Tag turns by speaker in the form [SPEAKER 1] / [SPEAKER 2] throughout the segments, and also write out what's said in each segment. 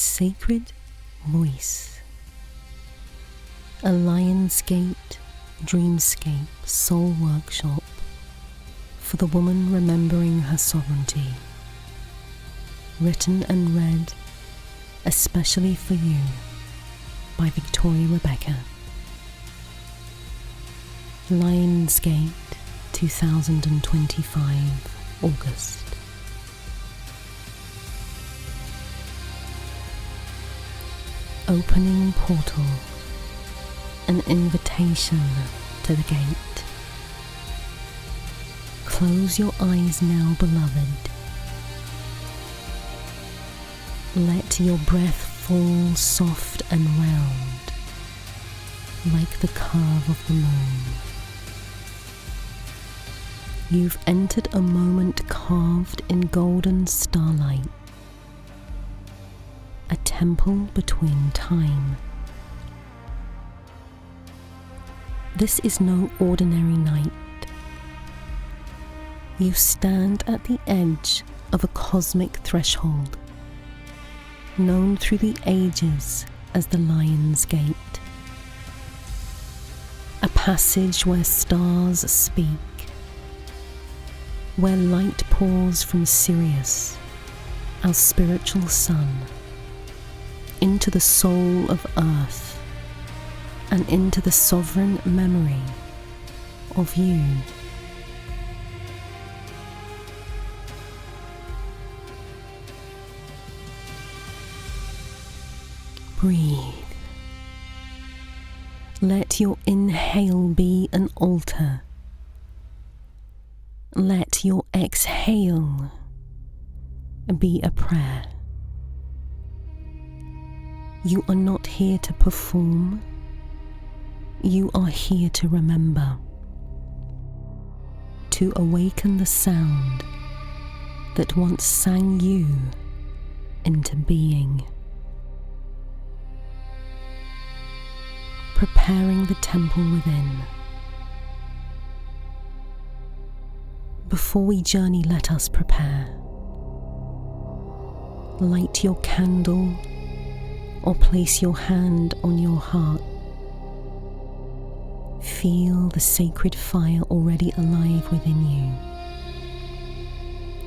[SPEAKER 1] sacred voice. A Lionsgate Dreamscape soul workshop for the woman remembering her sovereignty. Written and read especially for you by Victoria Rebecca. Lionsgate 2025 August. Opening portal, an invitation to the gate. Close your eyes now, beloved. Let your breath fall soft and round, like the curve of the moon. You've entered a moment carved in golden starlight, a temple between time. This is no ordinary night. You stand at the edge of a cosmic threshold, known through the ages as the Lion's Gate, a passage where stars speak, where light pours from Sirius, our spiritual sun, into the soul of Earth and into the sovereign memory of you. Breathe. Let your inhale be an altar. Let your exhale be a prayer. You are not here to perform. You are here to remember, to awaken the sound that once sang you into being. Preparing the temple within. Before we journey, let us prepare. Light your candle or place your hand on your heart. Feel the sacred fire already alive within you.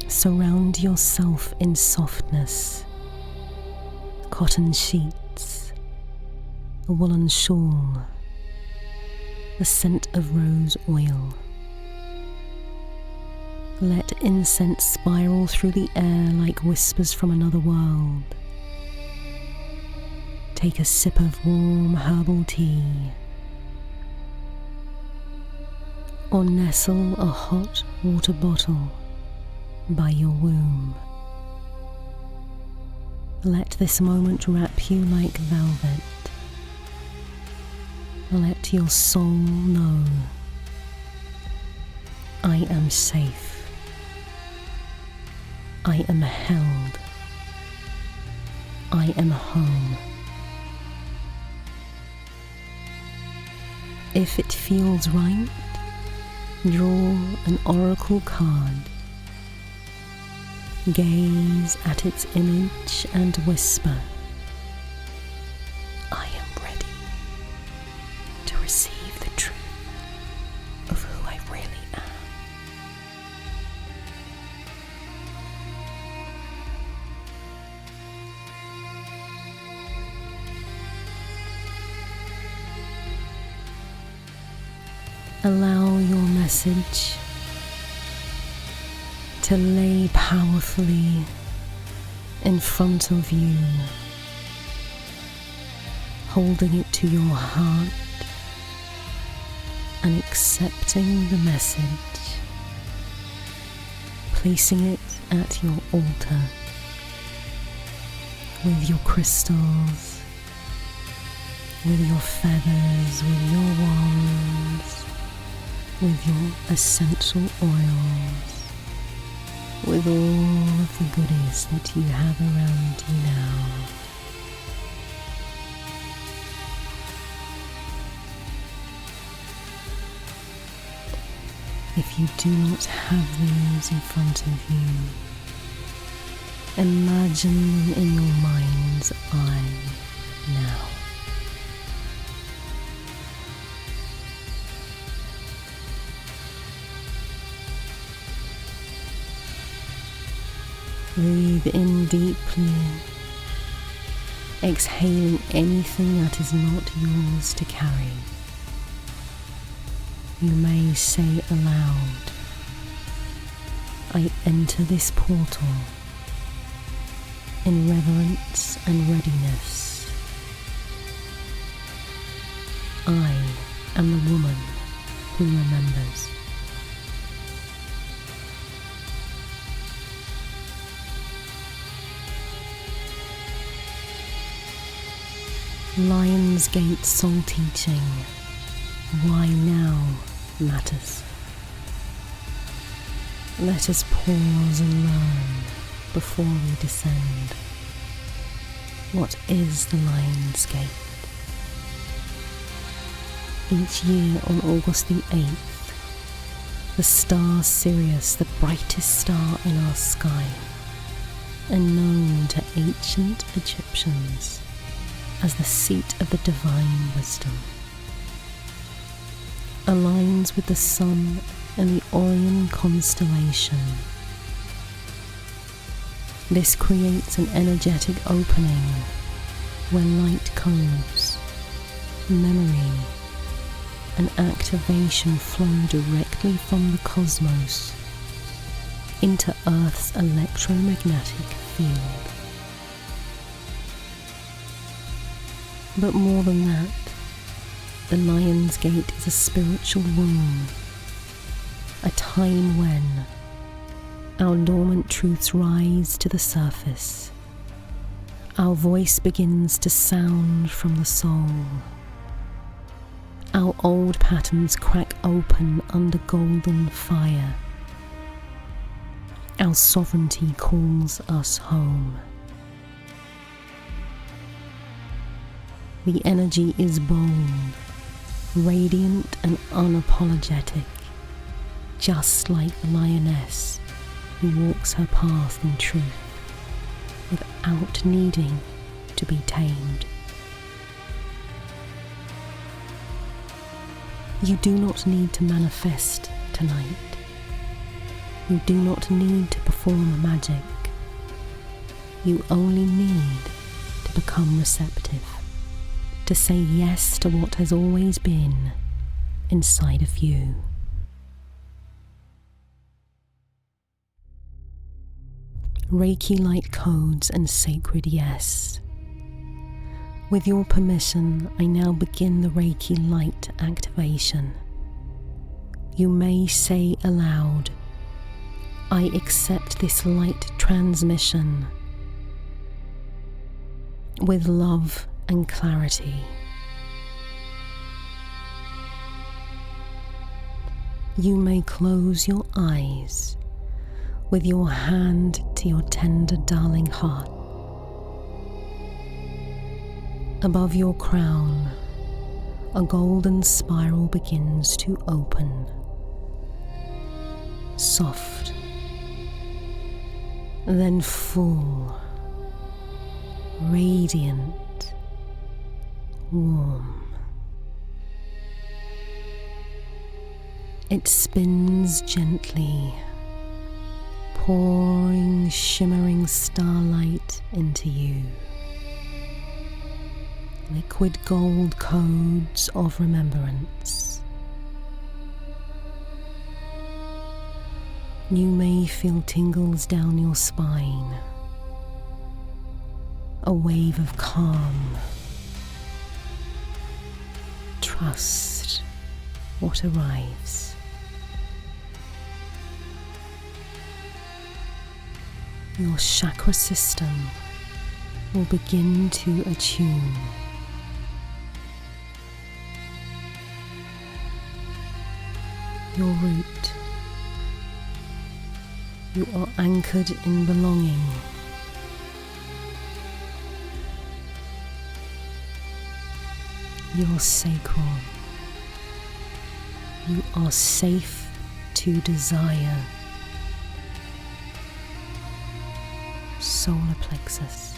[SPEAKER 1] Surround yourself in softness, cotton sheets, a woolen shawl, the scent of rose oil. Let incense spiral through the air like whispers from another world. Take a sip of warm herbal tea, or nestle a hot water bottle by your womb. Let this moment wrap you like velvet. Let your soul know, I am safe. I am held. I am home. If it feels right, draw an oracle card. Gaze at its image and whisper, I am ready to receive the truth of who I really am. Allow your message to lay powerfully in front of you, holding it to your heart and accepting the message, placing it at your altar with your crystals, with your feathers, with your wands, with your essential oils, with all of the goodies that you have around you now. If you do not have these in front of you, Imagine them in your mind's eye now. Breathe in deeply, exhaling anything that is not yours to carry. You may say aloud, I enter this portal in reverence and readiness. I am the woman who remembers. Lion's Gate soul teaching, why now matters. Let us pause and learn before we descend. What is the Lion's Gate? Each year on August the 8th, the star Sirius, the brightest star in our sky, and known to ancient Egyptians as the seat of the divine wisdom, aligns with the sun and the Orion constellation. This creates an energetic opening where light codes, memory, and activation flow directly from the cosmos into Earth's electromagnetic field. But more than that, the Lion's Gate is a spiritual womb, a time when our dormant truths rise to the surface. Our voice begins to sound from the soul. Our old patterns crack open under golden fire. Our sovereignty calls us home. The energy is bold, radiant and unapologetic, just like the lioness who walks her path in truth, without needing to be tamed. You do not need to manifest tonight. You do not need to perform magic. You only need to become receptive, to say yes to what has always been inside of you. Reiki light codes and sacred yes. With your permission, I now begin the Reiki light activation. You may say aloud, I accept this light transmission with love and clarity. You may close your eyes with your hand to your tender darling heart. Above your crown, a golden spiral begins to open. Soft, then full, radiant, warm. It spins gently, pouring shimmering starlight into you. Liquid gold codes of remembrance. You may feel tingles down your spine, a wave of calm. Trust what arrives. Your chakra system will begin to attune. Your root. You are anchored in belonging. Your sacral. You are safe to desire. solar plexus.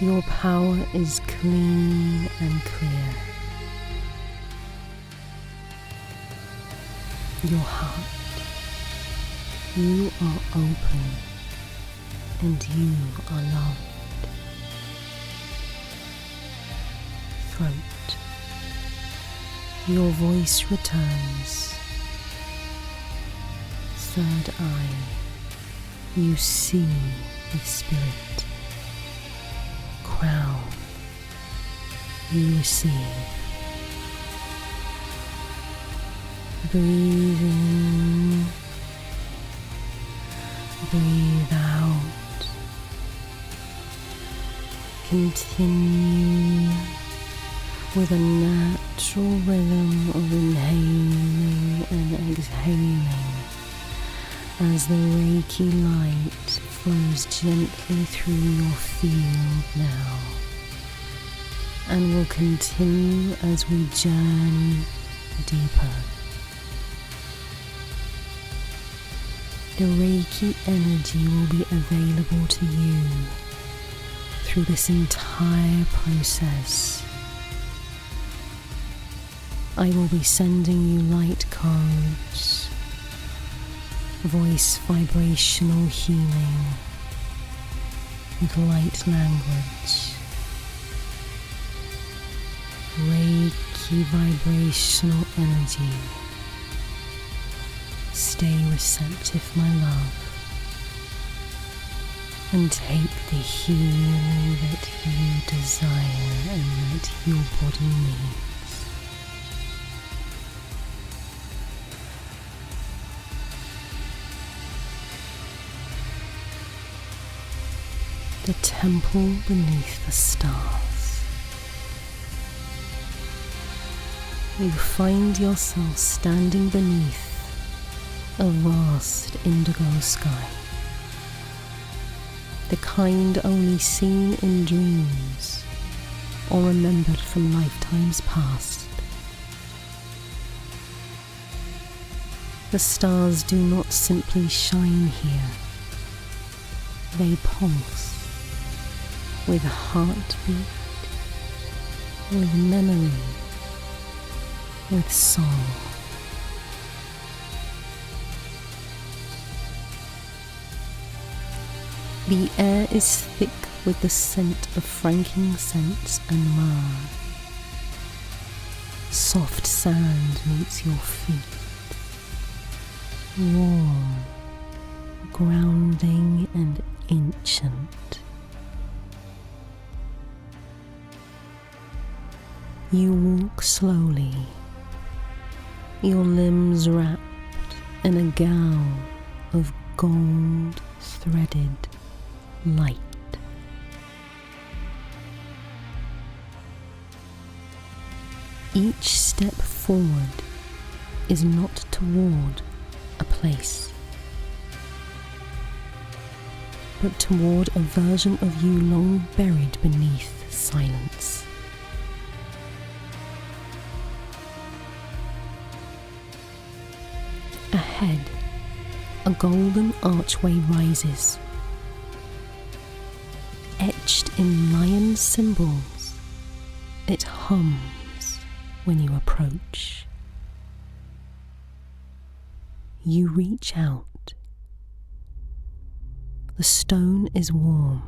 [SPEAKER 1] Your power is clean and clear. Your heart, you are open and you are loved. Throat, your voice returns. Third eye, you see with spirit. Crown, you receive. Breathe in, breathe out. Continue with a natural rhythm of inhaling and exhaling as the Reiki light flows gently through your field now, and will continue as we journey deeper. The Reiki energy will be available to you through this entire process. I will be sending you light codes, voice vibrational healing with light language, Reiki vibrational energy. Stay receptive, my love, and take the healing that you desire and that your body needs. The temple beneath the stars. You find yourself standing beneath a vast indigo sky, the kind only seen in dreams or remembered from lifetimes past. The stars do not simply shine here, they pulse with heartbeat, with memory, with soul. The air is thick with the scent of frankincense and myrrh. Soft sand meets your feet, warm, grounding and ancient. You walk slowly, your limbs wrapped in a gown of gold threaded light. Each step forward is not toward a place, but toward a version of you long buried beneath silence. Ahead, a golden archway rises. Etched in lion symbols, it hums when you approach. You reach out. The stone is warm.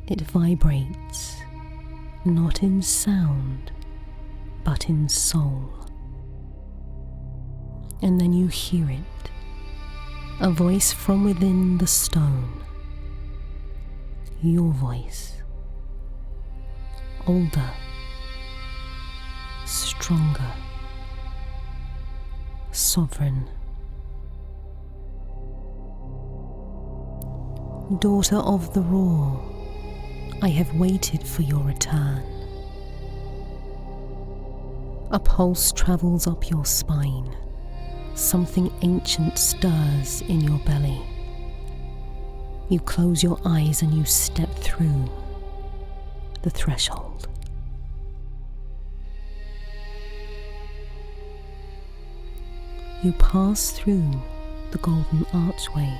[SPEAKER 1] It vibrates, not in sound, but in soul. And then you hear it, a voice from within the stone. Your voice, older, stronger, sovereign. Daughter of the Raw, I have waited for your return. A pulse travels up your spine. Something ancient stirs in your belly. You close your eyes and you step through the threshold. You pass through the golden archway.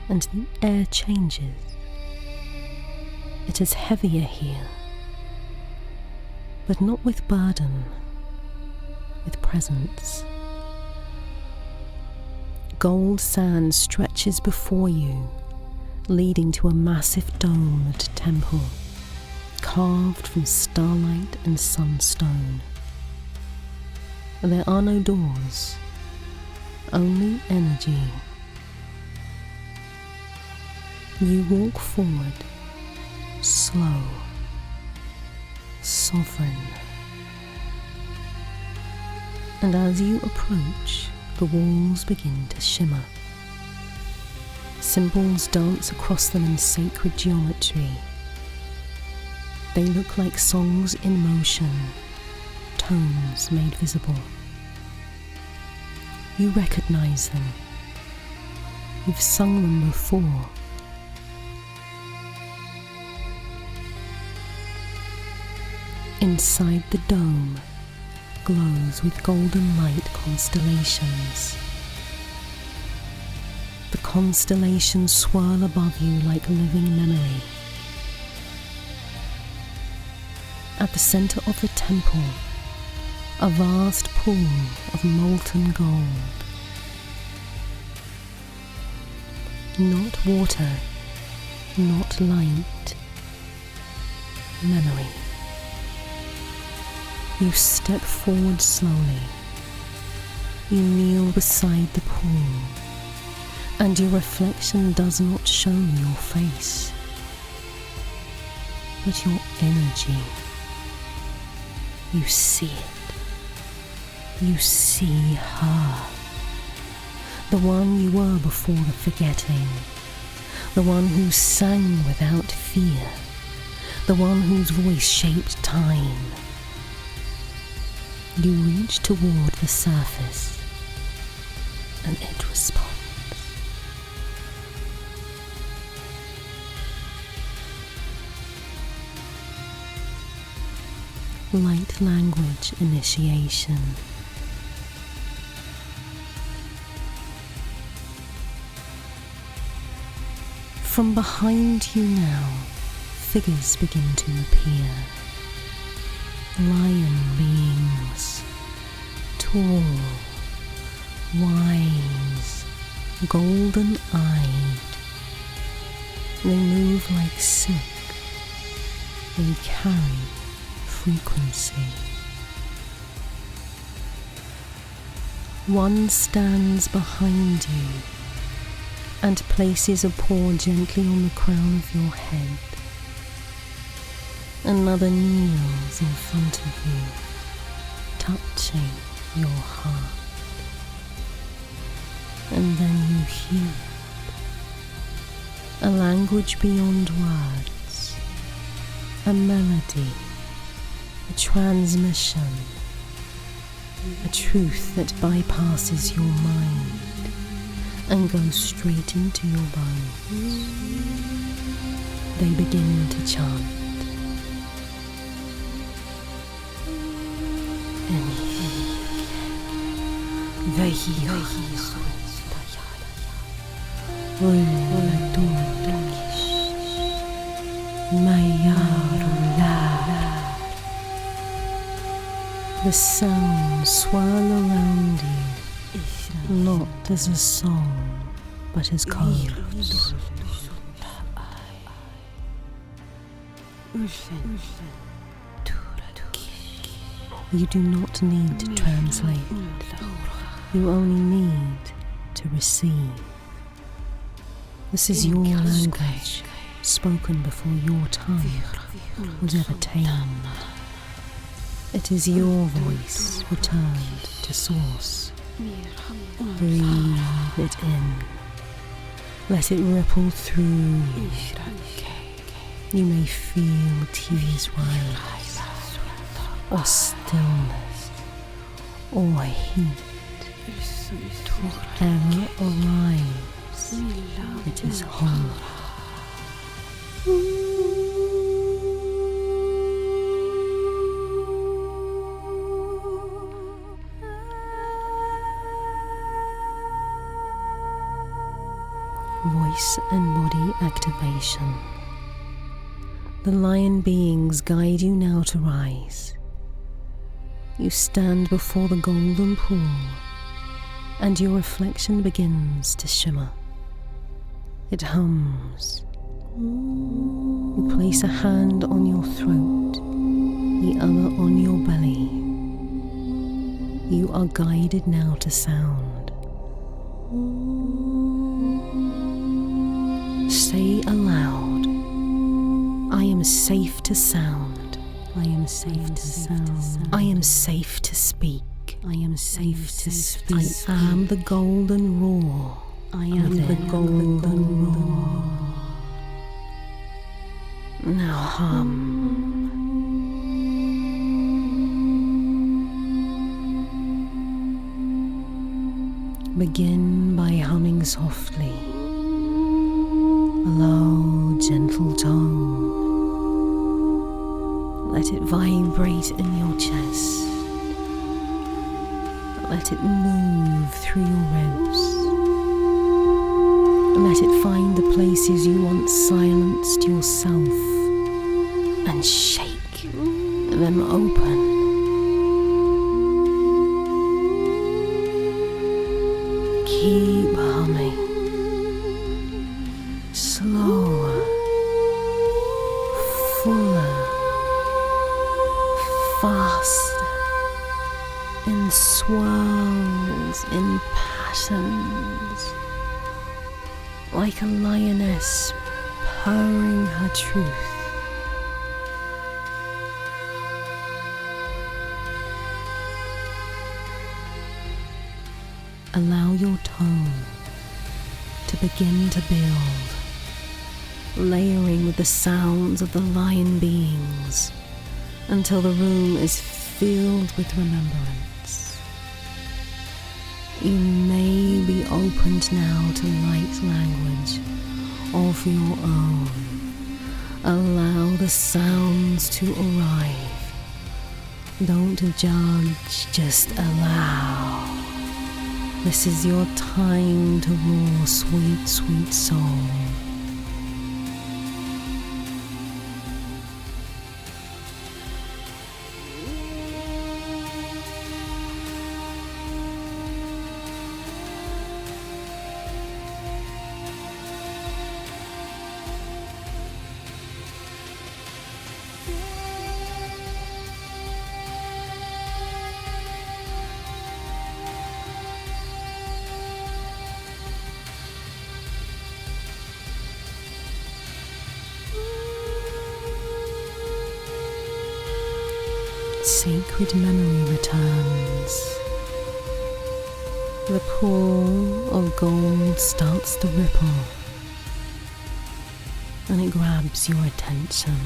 [SPEAKER 1] and the air changes. It is heavier here, but not with burden, with presence. Gold sand stretches before you, leading to a massive domed temple, carved from starlight and sunstone. There are no doors, only energy. You walk forward, slow, sovereign. And as you approach, the walls begin to shimmer. Symbols dance across them in sacred geometry. They look like songs in motion, tones made visible. You recognize them. You've sung them before. Inside the dome glows with golden light constellations. The constellations swirl above you like living memory. At the center of the temple, a vast pool of molten gold. Not water, not light, memory. You step forward slowly. You kneel beside the pool, and your reflection does not show your face, but your energy. You see it. You see her. The one you were before the forgetting. The one who sang without fear. The one whose voice shaped time. You reach toward the surface, and it responds. Light language initiation. From behind you now, figures begin to appear. Lion beings, tall, wise, golden-eyed. They move like silk. They carry frequency. One stands behind you and places a paw gently on the crown of your head. Another kneels in front of you, touching your heart. And then you hear it. A language beyond words, a melody, a transmission, a truth that bypasses your mind and goes straight into your bones. They begin to chant. The sounds swirl around you, not as a song, but as codes. You do not need to translate. You only need to receive. This is your language, spoken before your tongue was ever tamed. It is your voice returned to source. Breathe it in. Let it ripple through you. You may feel tears rise, or stillness, or heat. Whatever arrives, it is home. Voice and body activation. The lion beings guide you now to rise. You stand before the golden pool, and your reflection begins to shimmer. It hums. You place a hand on your throat, the other on your belly. You are guided now to sound. Say aloud, I am safe to sound. I am safe to sound. I am safe to speak. I am safe to speak. I am the golden roar. I am the golden roar. Now hum. Begin by humming softly, a low, gentle tone. Let it vibrate in your chest. Let it move through your ribs. Let it find the places you once silenced yourself and shake them open. Keep humming. Slower, fuller, faster, in swirls, in patterns, like a lioness purring her truth. Allow your tone to begin to build, layering with the sounds of the lion beings until the room is filled with remembrance. You may be opened now to light language of your own. Allow the sounds to arrive. Don't judge, just allow. This is your time to roar, sweet, sweet soul. Sacred memory returns. The pool of gold starts to ripple, and it grabs your attention.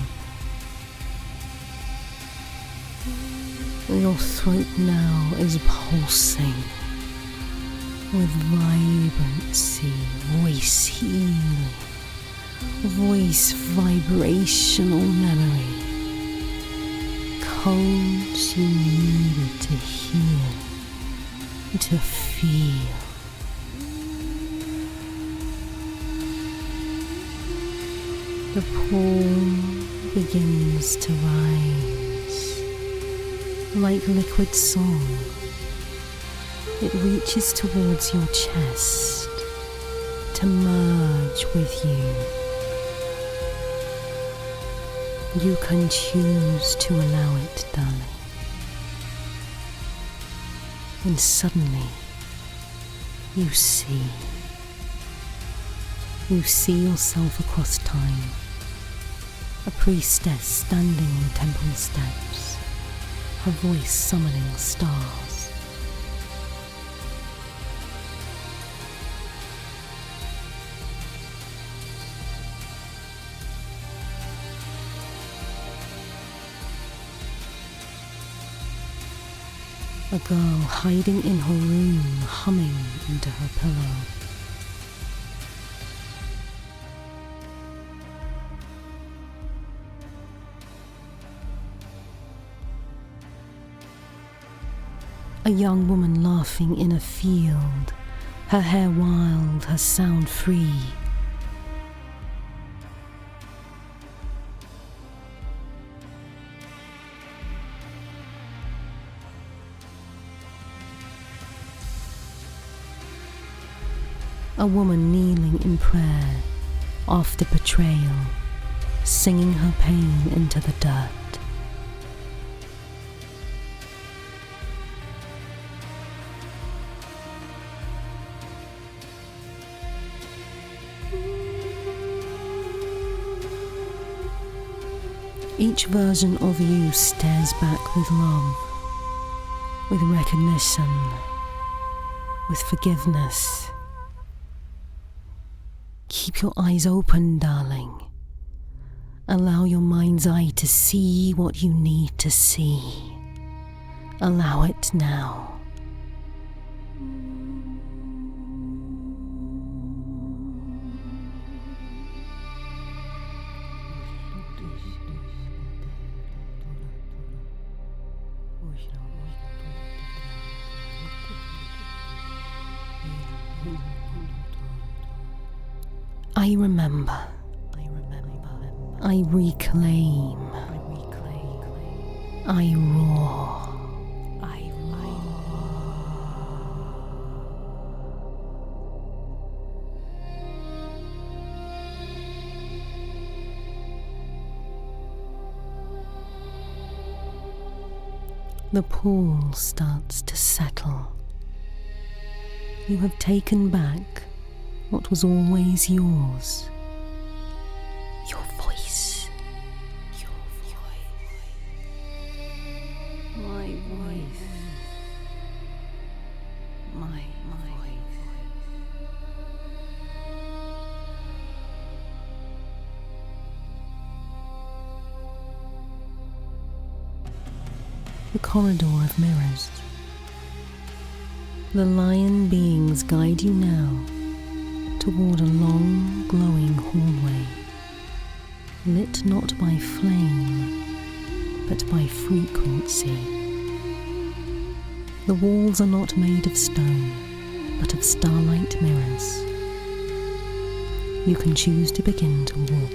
[SPEAKER 1] Your throat now is pulsing with vibrancy, voice healing, voice vibrational memory. Codes you needed to hear, to feel. The pool begins to rise like liquid song. It reaches towards your chest to merge with you. You can choose to allow it, darling. And suddenly, you see yourself across time, a priestess standing on the temple steps, her voice summoning stars. A girl hiding in her room, humming into her pillow. A young woman laughing in a field, her hair wild, her sound free. A woman kneeling in prayer after betrayal, singing her pain into the dirt. Each version of you stares back with love, with recognition, with forgiveness. Keep your eyes open, darling. Allow your mind's eye to see what you need to see. Allow it now. I remember. I reclaim. I roar. The pool starts to settle. You have taken back what was always yours. Your voice. My voice. My voice. The corridor of mirrors. The lion beings guide you now toward a long, glowing hallway, lit not by flame, but by frequency. The walls are not made of stone, but of starlight mirrors. You can choose to begin to walk.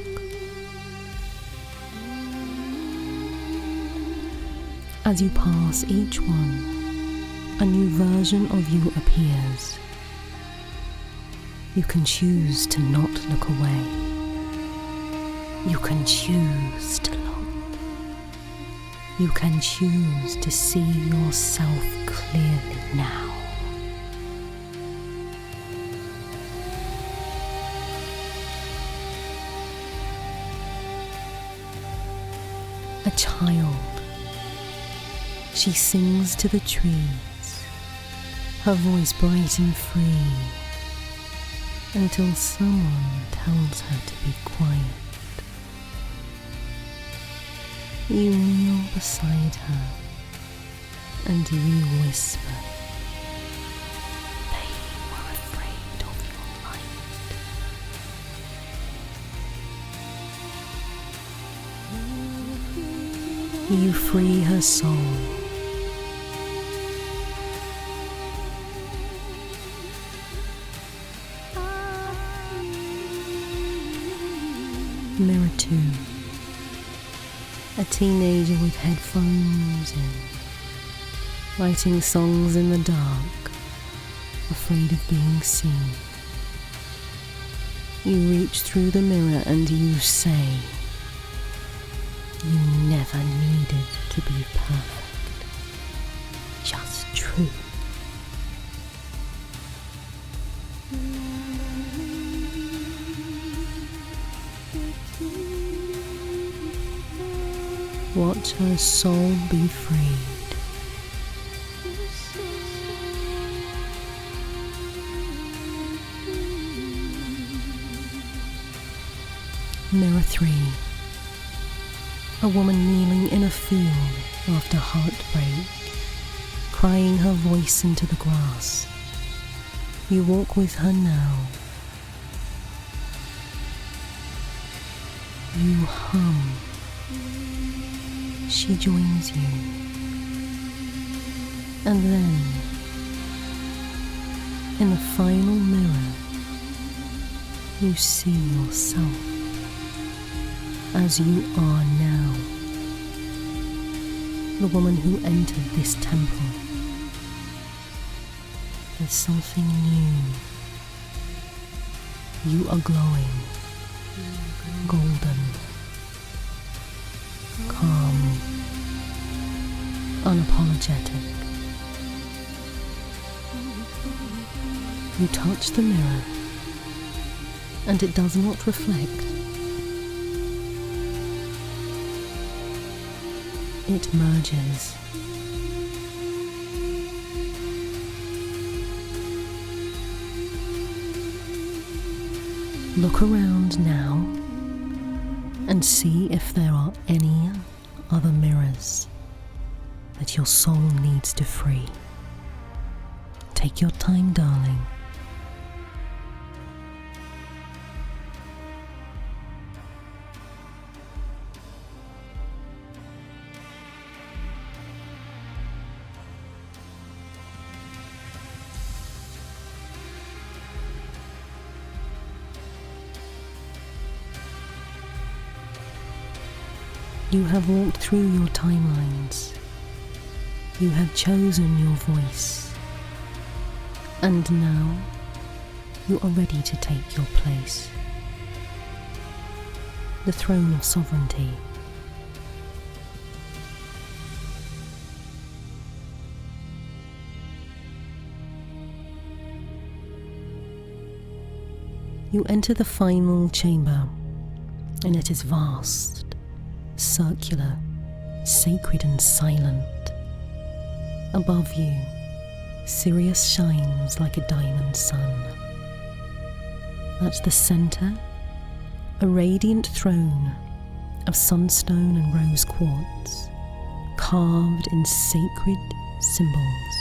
[SPEAKER 1] As you pass each one, a new version of you appears. You can choose to not look away. You can choose to look. You can choose to see yourself clearly now. A child. She sings to the trees, her voice bright and free, until someone tells her to be quiet. You kneel beside her and you whisper, "They were afraid of your light." You free her soul. Mirror 2. A teenager with headphones in, writing songs in the dark, afraid of being seen. You reach through the mirror and you say, "You never needed to be perfect, just true." Watch her soul be freed. Mirror 3. A woman kneeling in a field after heartbreak, crying her voice into the grass. You walk with her now. You hum. She joins you. And then, in the final mirror, you see yourself as you are now. The woman who entered this temple. There's something new You are glowing, golden, calm, unapologetic. You touch the mirror, and it does not reflect. It merges. Look around now and see if there are any other mirrors that your soul needs to free. Take your time, darling. You have walked through your timelines. You have chosen your voice. And now you are ready to take your place. The throne of sovereignty. You enter the final chamber, and it is vast, circular, sacred and silent. Above you, Sirius shines like a diamond sun. At the centre, a radiant throne of sunstone and rose quartz, carved in sacred symbols,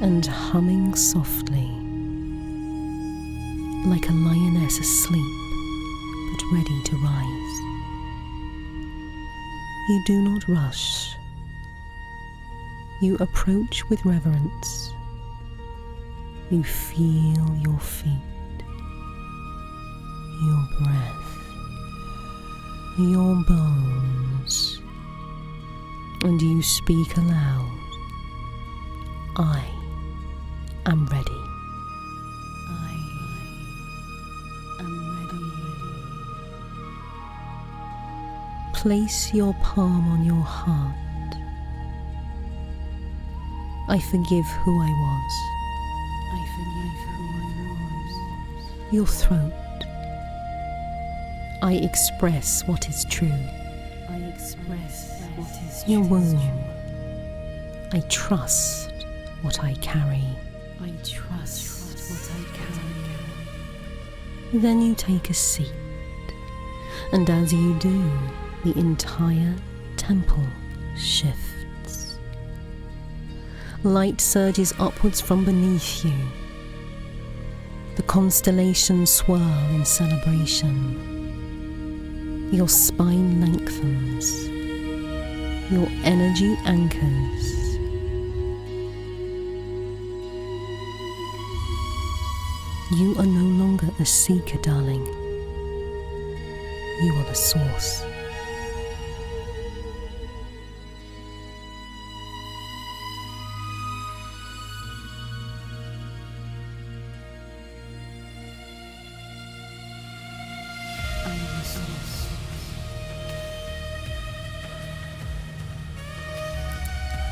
[SPEAKER 1] and humming softly, like a lioness asleep but ready to rise. You do not rush. You approach with reverence. You feel your feet, your breath, your bones, and you speak aloud. I am ready. I am ready. Place your palm on your heart. I forgive who I was. I forgive who I was. Your throat. I express what is true. I express what is true. Your womb. I trust what I carry. I trust what I carry. Then you take a seat, and as you do, the entire temple shifts. Light surges upwards from beneath you. The constellations swirl in celebration. Your spine lengthens. Your energy anchors. You are no longer a seeker, darling. You are the source.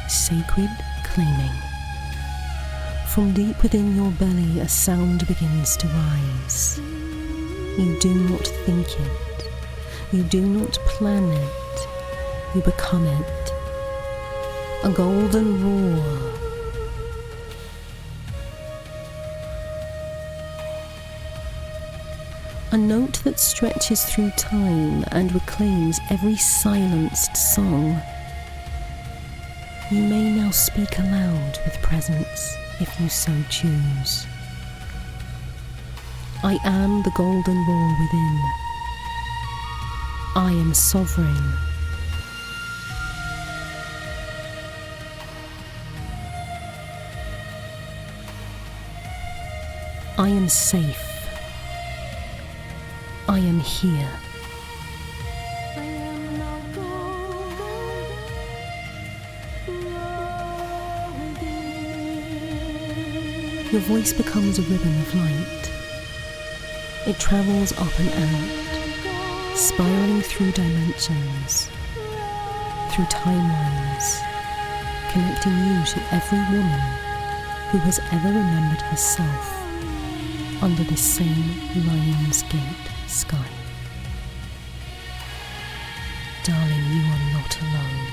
[SPEAKER 1] Sacred claiming. From deep within your belly, a sound begins to rise. You do not think it. You do not plan it. You become it. A golden roar. A note that stretches through time and reclaims every silenced song. You may now speak aloud with presence if you so choose. I am the golden roar within. I am sovereign. I am safe. I am here. Your voice becomes a ribbon of light. It travels up and out, spiraling through dimensions, through timelines, connecting you to every woman who has ever remembered herself under the same Lion's Gate sky. Darling, you are not alone.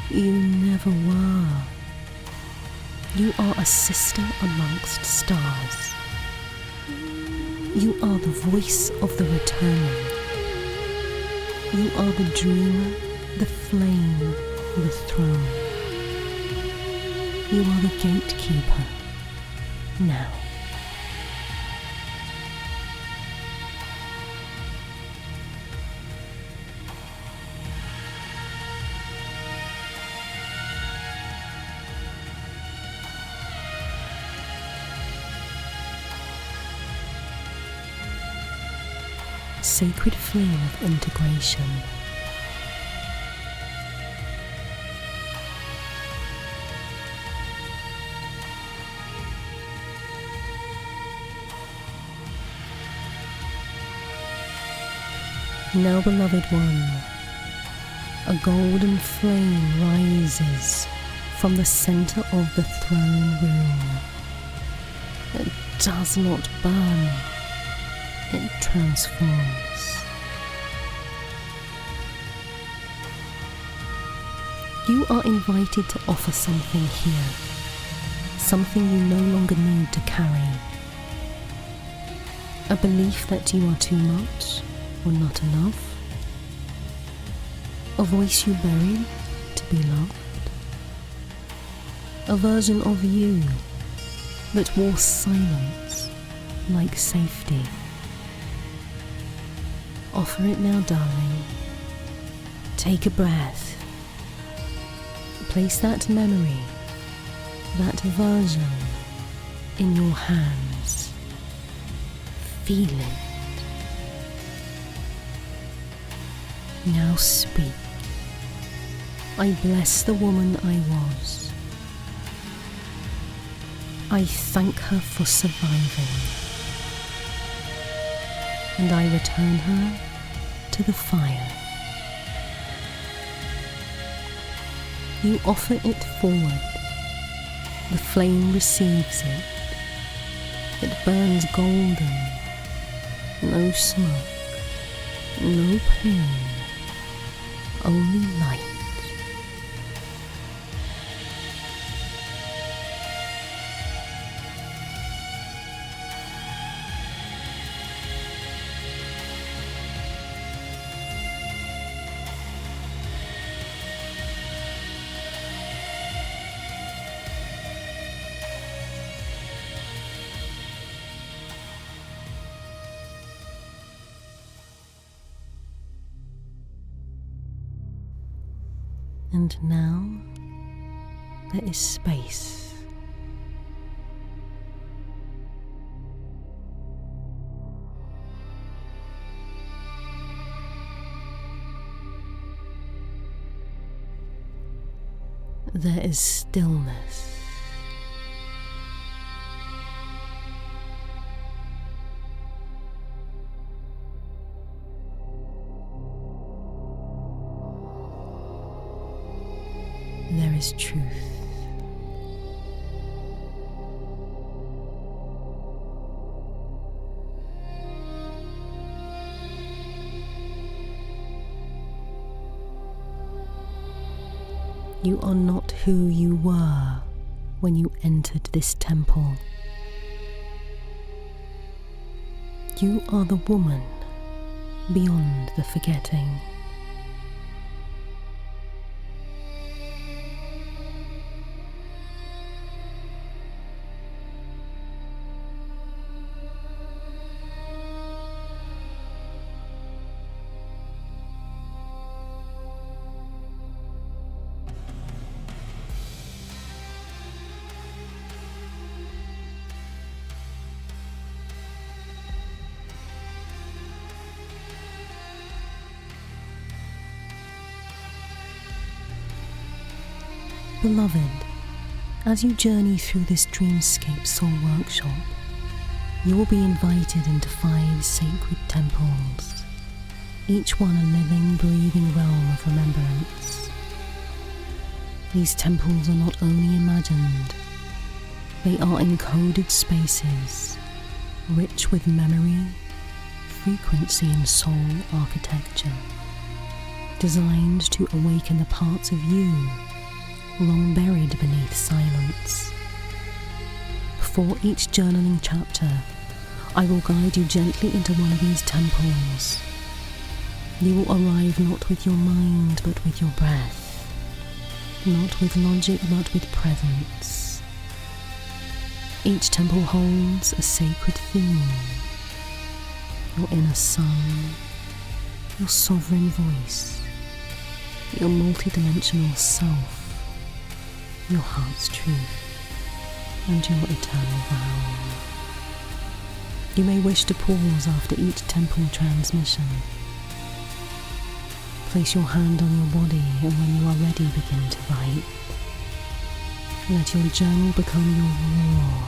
[SPEAKER 1] You never were. You are a sister amongst stars. You are the voice of the returning. You are the dreamer, the flame, the throne. You are the gatekeeper now. Sacred flame of integration. Now, beloved one, a golden flame rises from the center of the throne room. It does not burn. It transforms. You are invited to offer something here, something you no longer need to carry. A belief that you are too much or not enough. A voice you buried to be loved. A version of you that wore silence like safety. Offer it now, darling. Take a breath. Place that memory, that version in your hands. Feel it. Now speak. I bless the woman I was. I thank her for surviving. And I return her to the fire. You offer it forward. The flame receives it. It burns golden. No smoke, no pain, only light. And now there is space. There is stillness. There is truth. You are not who you were when you entered this temple. You are the woman beyond the forgetting. Beloved, as you journey through this Dreamscape soul workshop, You will be invited into 5 sacred temples, each one a living, breathing realm of remembrance. These temples are not only imagined, they are encoded spaces, rich with memory, frequency and soul architecture, designed to awaken the parts of you long buried beneath silence. Before each journaling chapter, I will guide you gently into one of these temples. You will arrive not with your mind but with your breath, not with logic but with presence. Each temple holds a sacred theme: your inner sun, your sovereign voice, your multidimensional self, your heart's truth, and your eternal vow. You may wish to pause after each temple transmission. Place your hand on your body, and when you are ready, begin to write. Let your journal become your roar.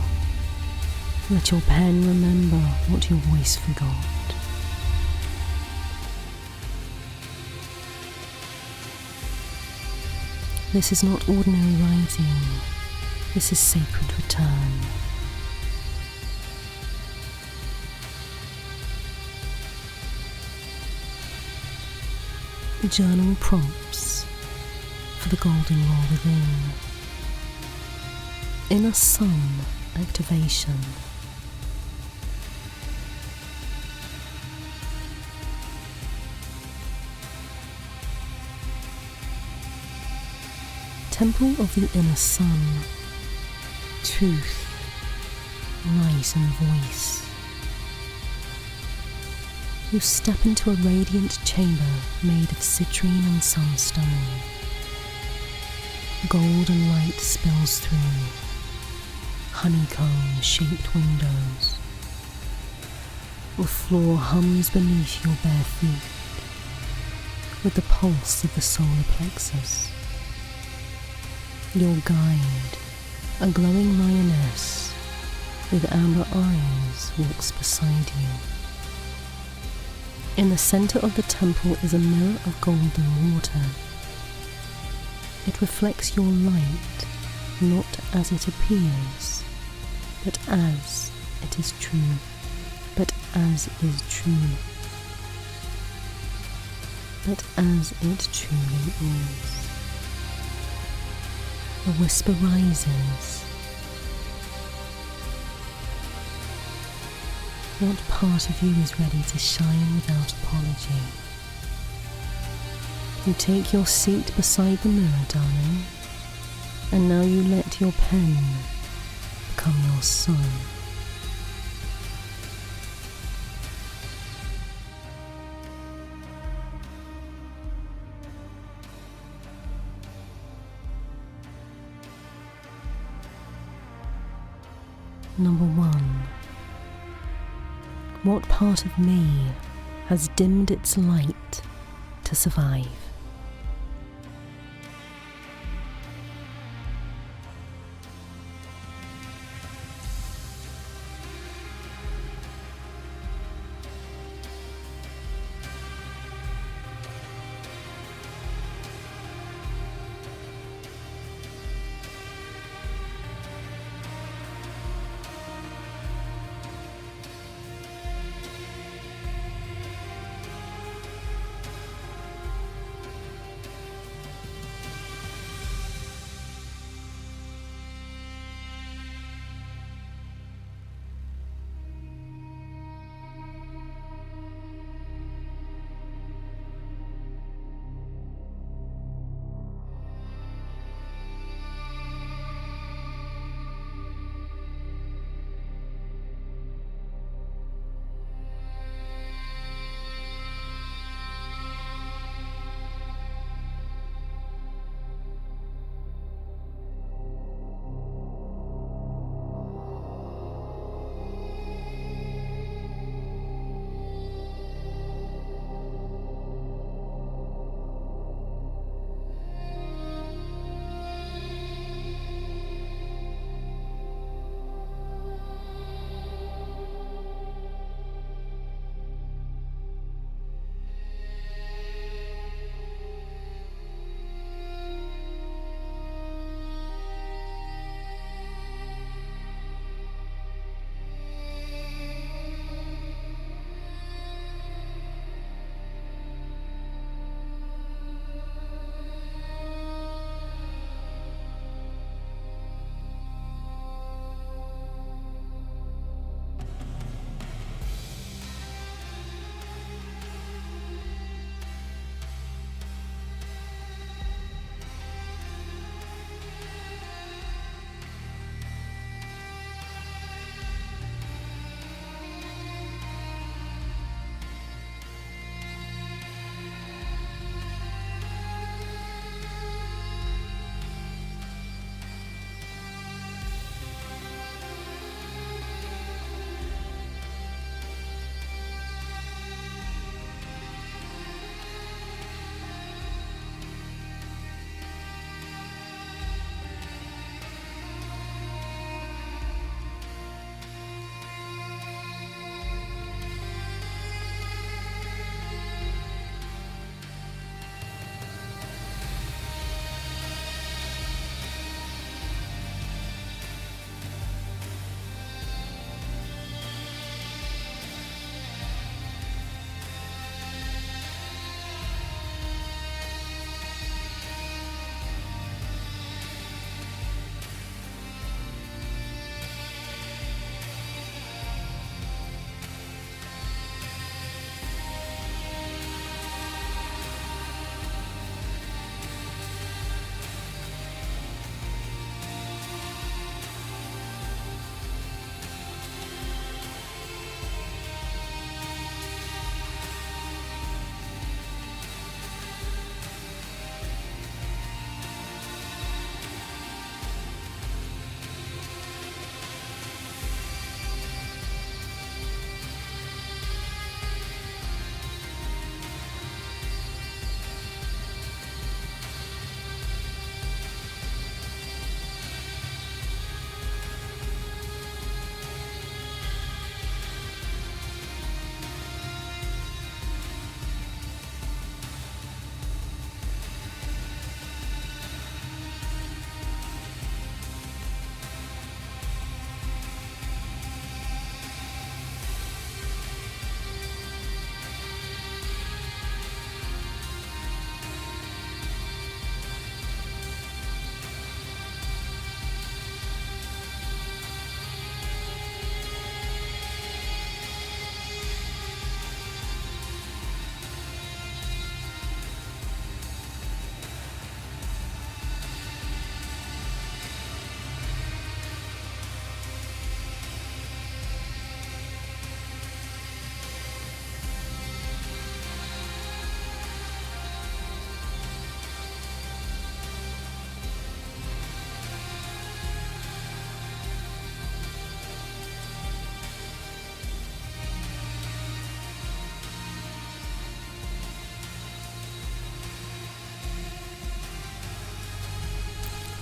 [SPEAKER 1] Let your pen remember what your voice forgot. This is not ordinary writing. This is sacred return. Journal prompts for the golden law within. Inner sun activation. Temple of the inner sun, truth, light and voice. You step into a radiant chamber made of citrine and sunstone. Golden light spills through, honeycomb-shaped windows. The floor hums beneath your bare feet with the pulse of the solar plexus. Your guide, a glowing lioness with amber eyes, walks beside you. In the center of the temple is a mirror of golden water. It reflects your light, not as it appears, but as it is true, but as is true, but as it truly is. The whisper rises. What part of you is ready to shine without apology? You take your seat beside the mirror, darling, and now you let your pen become your sun. Number 1. What part of me has dimmed its light to survive?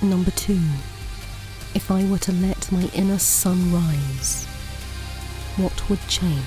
[SPEAKER 1] Number 2. If I were to let my inner sun rise, what would change?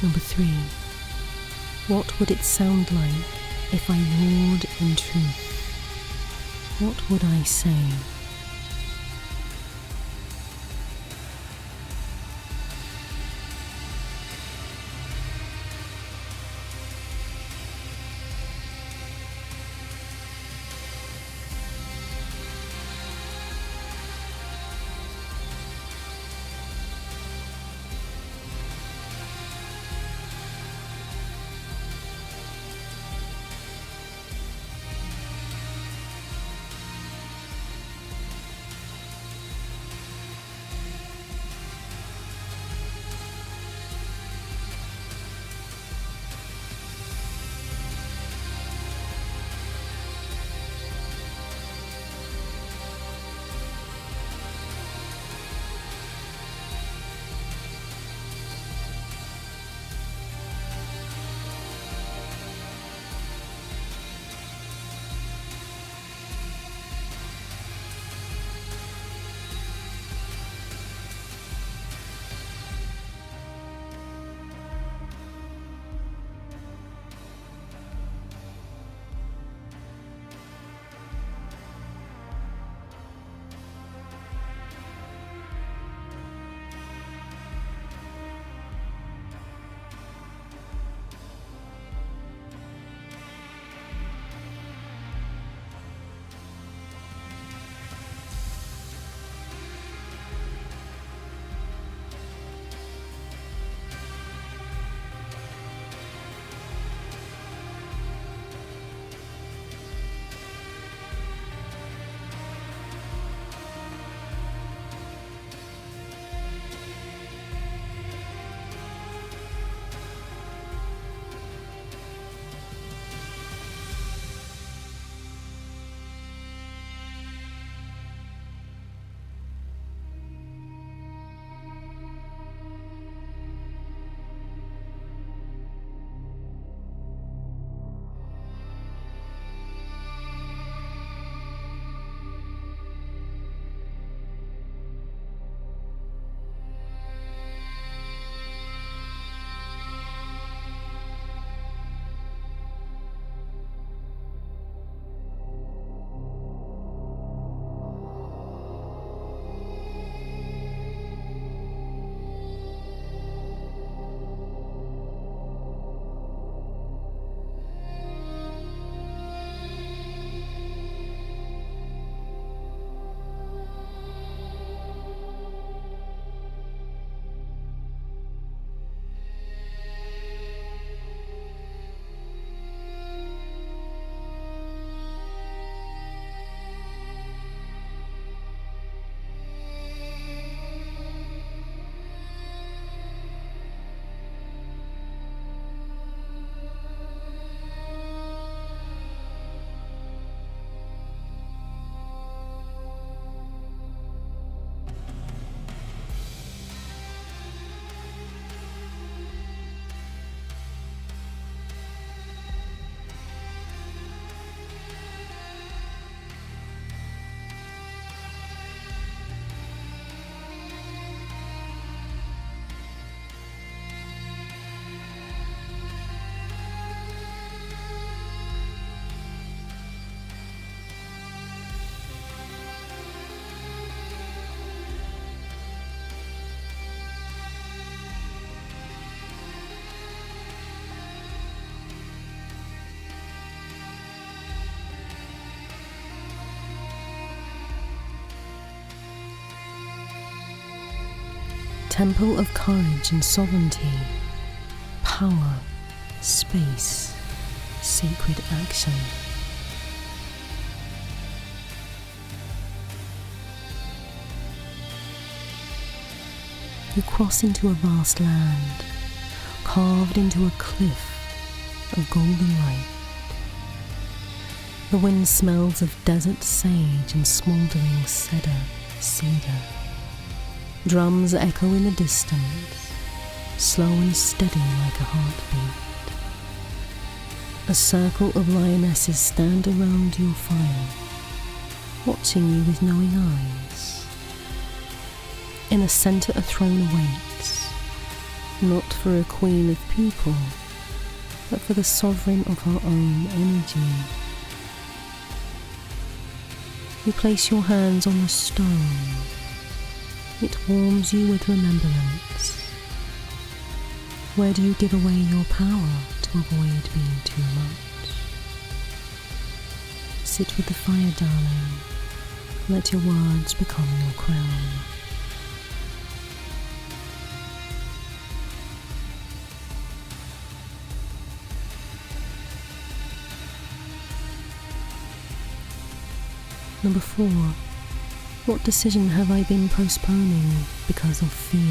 [SPEAKER 1] Number 3. What would it sound like if I roared in truth? What would I say? temple of courage and sovereignty, power, space, sacred action. You cross into a vast land, carved into a cliff of golden light. The wind smells of desert sage and smouldering cedar. Drums echo in the distance, slow and steady like a heartbeat. A circle of lionesses stand around your fire, watching you with knowing eyes. In the center a throne awaits, not for a queen of people, but for the sovereign of our own energy. You place your hands on the stone. It warms you with remembrance. Where do you give away your power to avoid being too much? Sit with the fire, darling. Let your words become your crown. Number 4. What decision have I been postponing because of fear?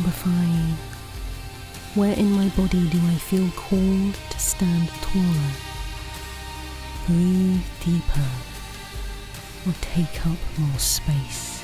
[SPEAKER 1] identify where in my body do I feel called to stand taller, breathe deeper, or take up more space.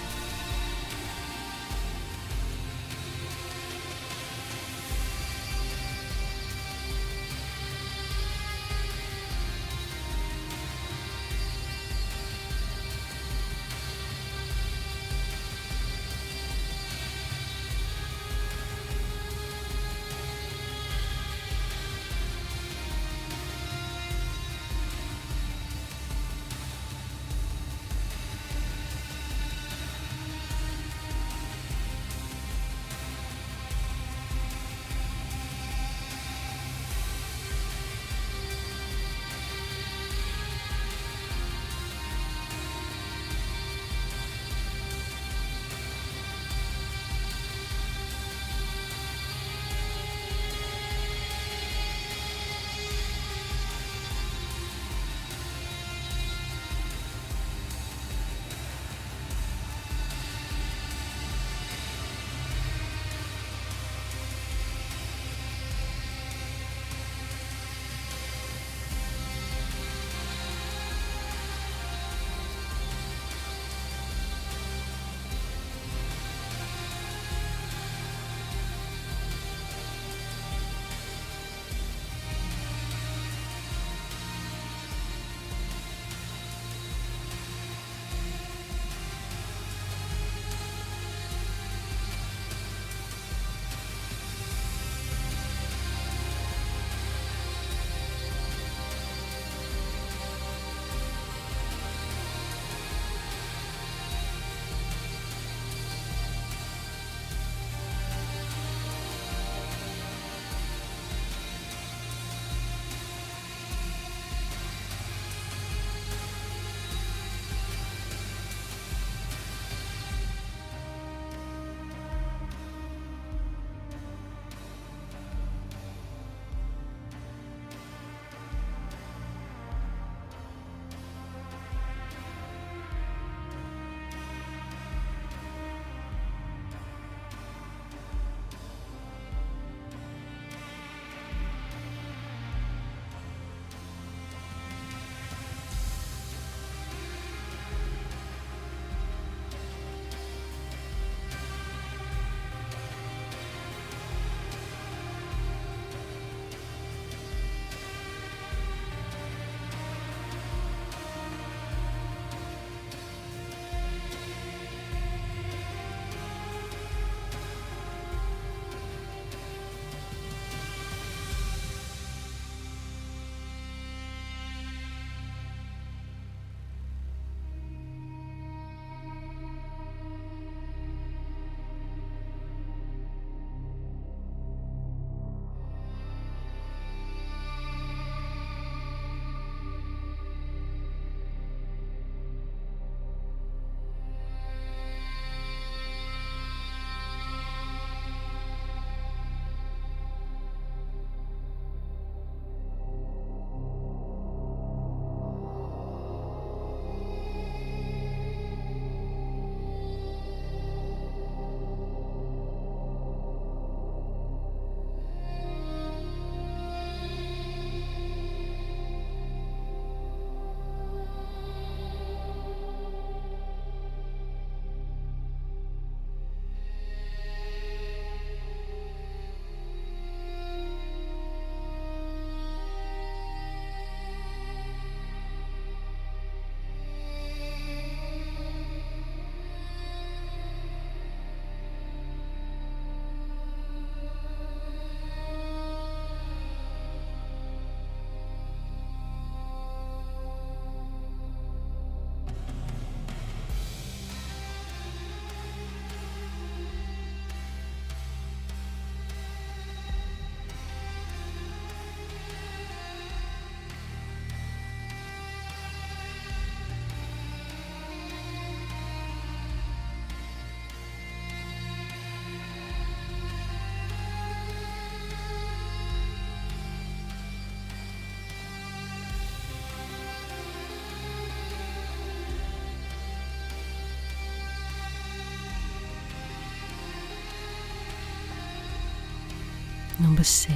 [SPEAKER 1] Number 6.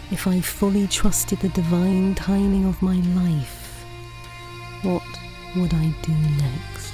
[SPEAKER 1] If I fully trusted the divine timing of my life, what would I do next?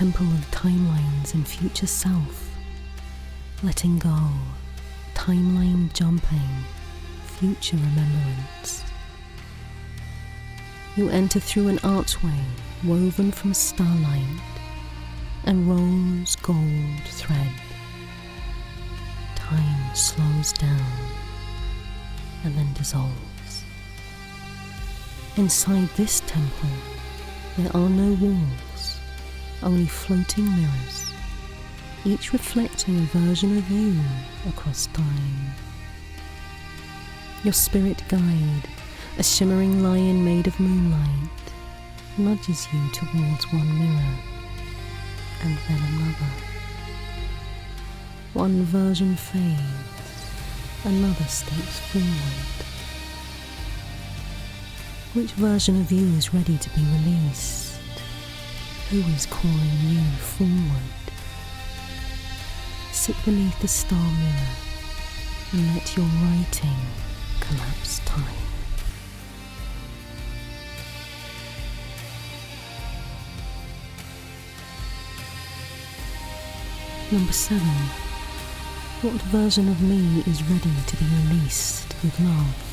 [SPEAKER 1] temple of timelines and future self, letting go, timeline jumping, future remembrance. You enter through an archway woven from starlight and rose gold thread. Time slows down and then dissolves. Inside this temple, there are no walls, only floating mirrors, each reflecting a version of you across time. Your spirit guide, a shimmering lion made of moonlight, nudges you towards one mirror, and then another. One version fades, another steps forward. Which version of you is ready to be released? Who is calling you forward? Sit beneath the star mirror and let your writing collapse time. Number 7. What version of me is ready to be released with love?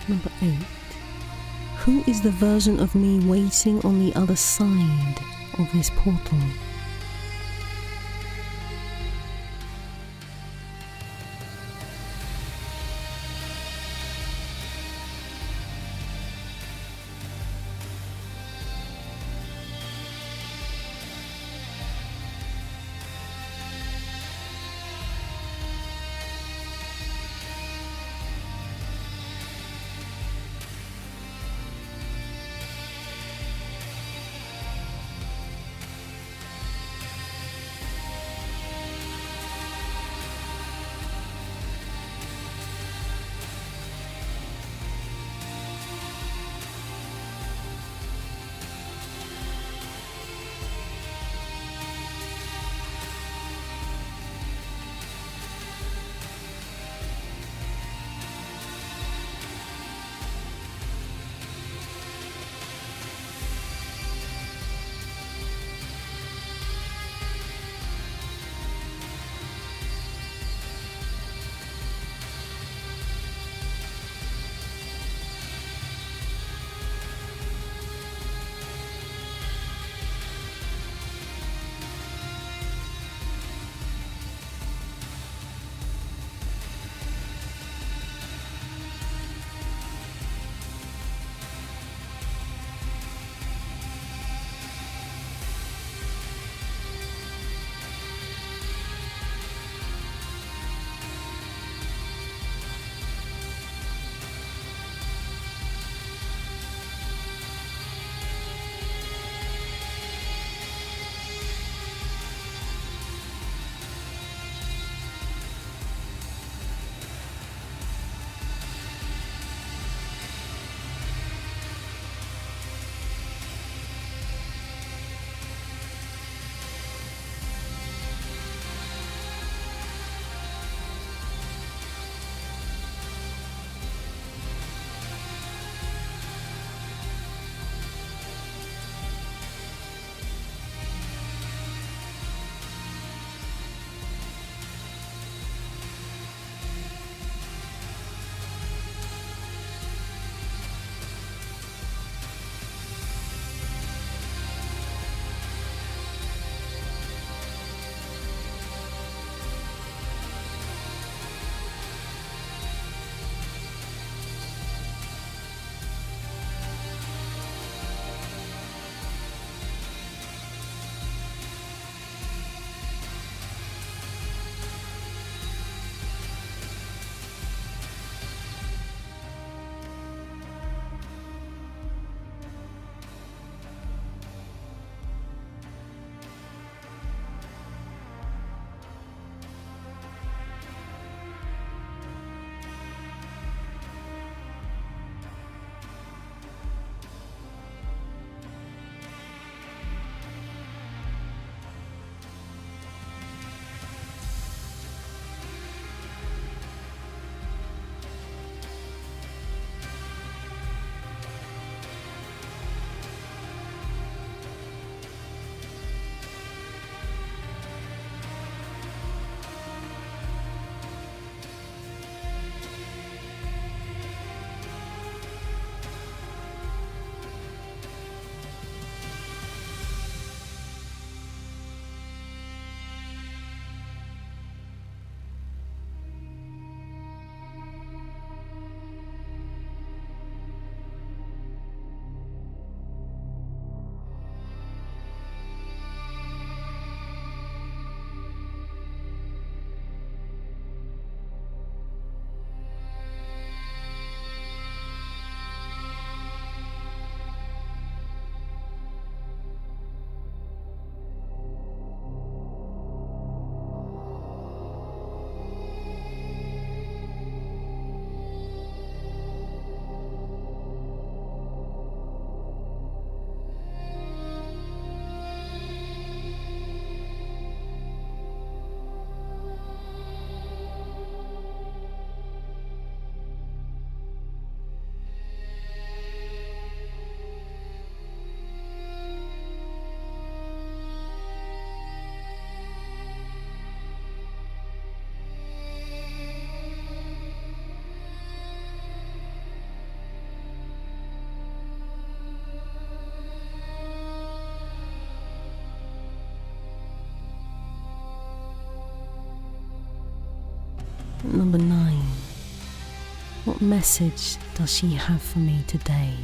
[SPEAKER 1] Number 8. Who is the version of me waiting on the other side of this portal? Number 9. What message does she have for me today?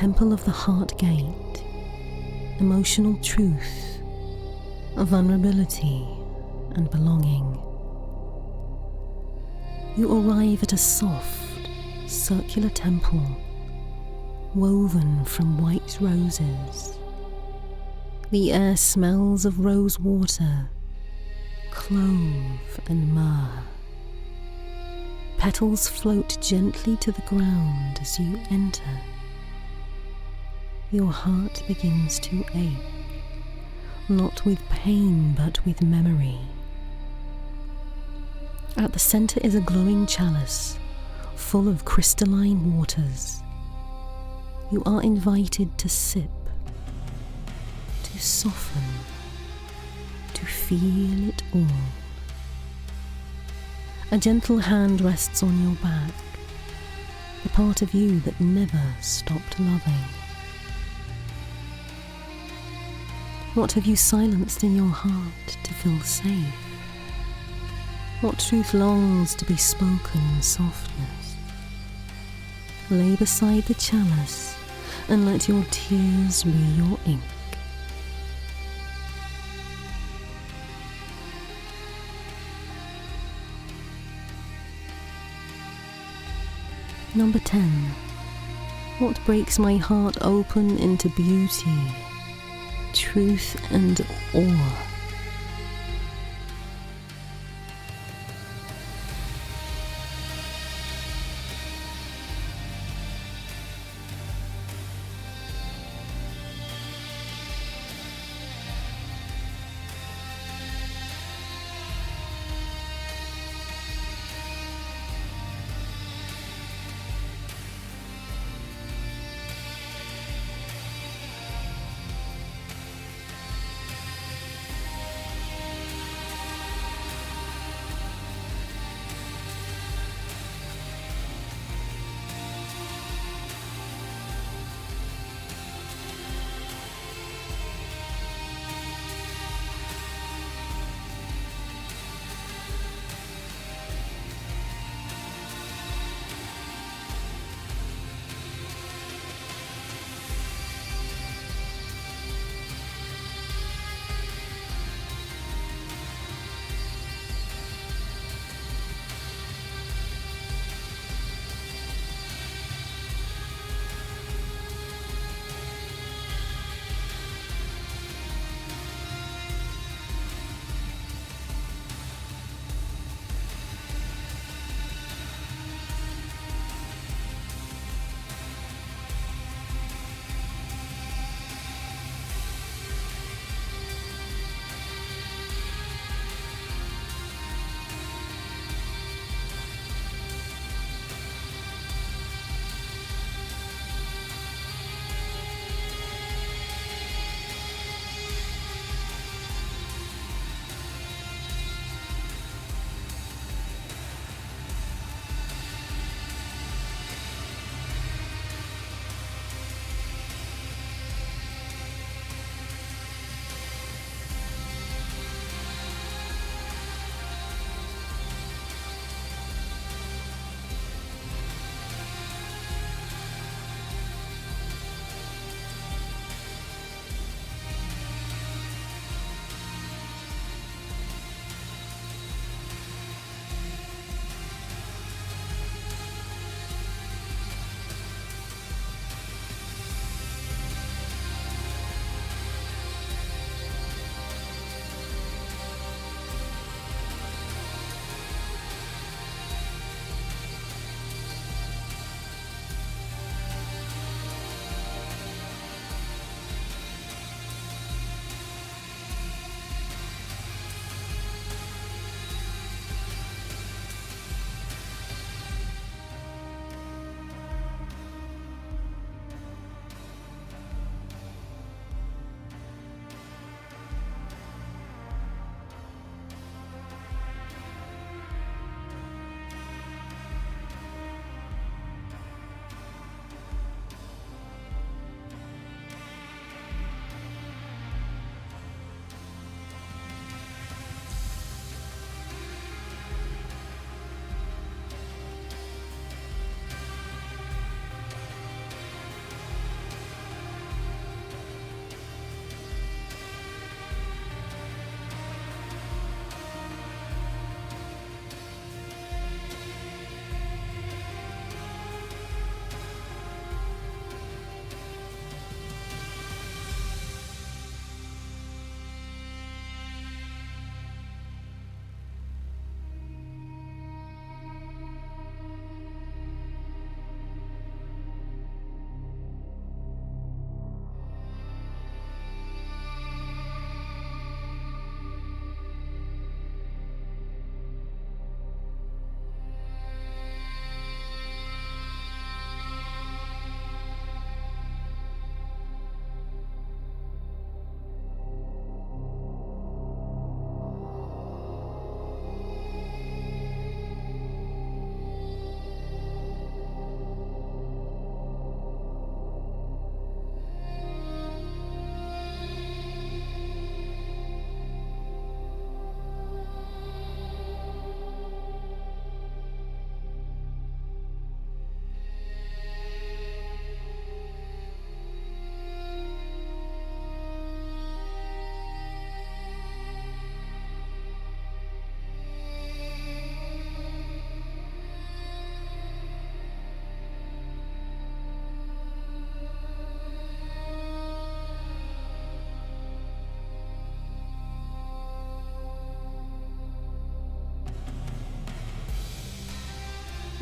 [SPEAKER 1] temple of the heart gate, emotional truth, vulnerability, and belonging. You arrive at a soft, circular temple woven from white roses. The air smells of rose water, clove, and myrrh. Petals float gently to the ground as you enter. Your heart begins to ache, not with pain but with memory. At the center is a glowing chalice full of crystalline waters. You are invited to sip, to soften, to feel it all. A gentle hand rests on your back, the part of you that never stopped loving. What have you silenced in your heart to feel safe? What truth longs to be spoken in softness? Lay beside the chalice and let your tears be your ink. Number 10. What breaks my heart open into beauty, truth, and awe?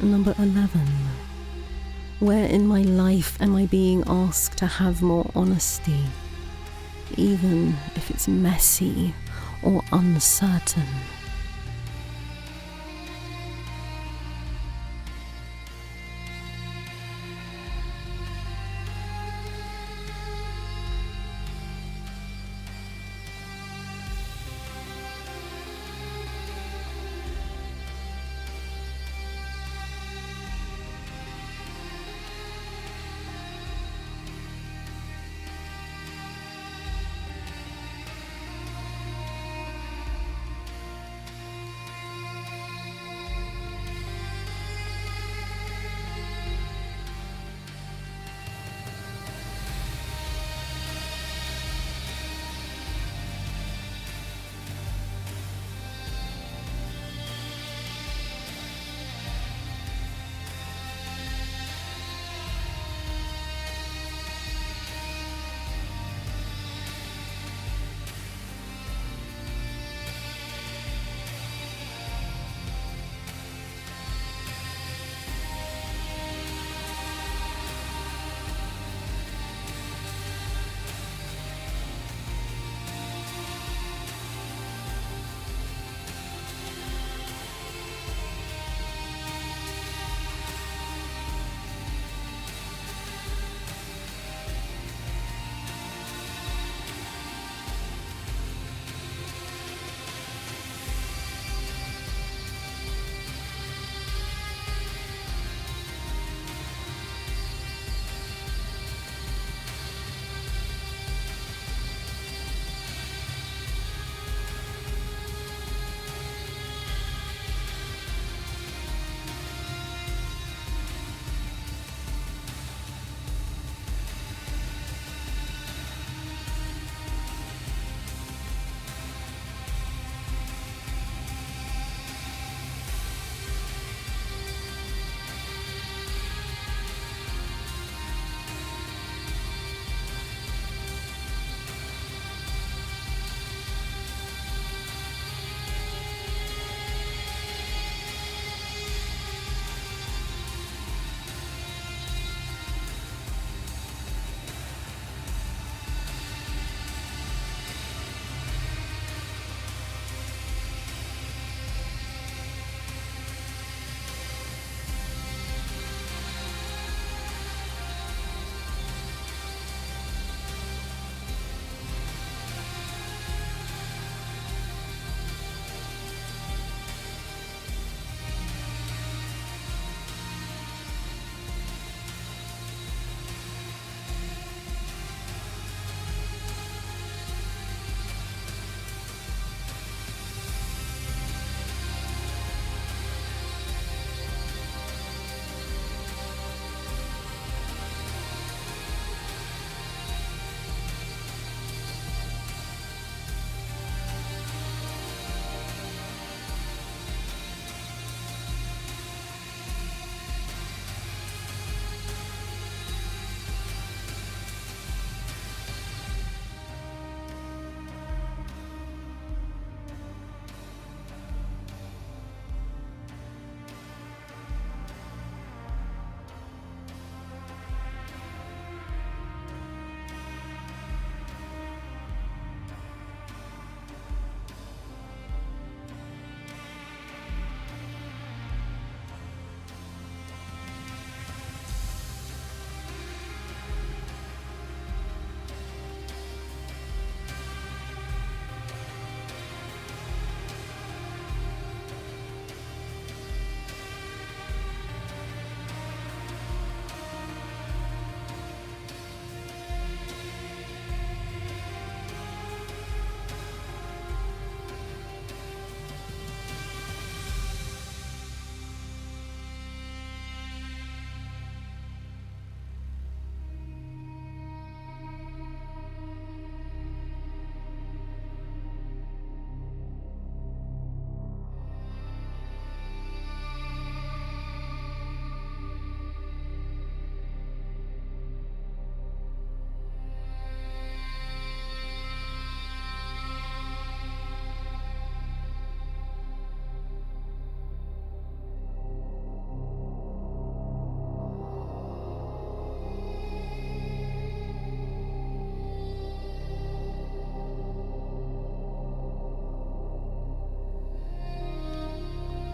[SPEAKER 1] Number 11. Where in my life am I being asked to have more honesty, even if it's messy or uncertain?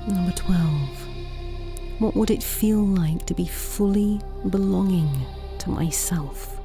[SPEAKER 1] Number 12. What would it feel like to be fully belonging to myself?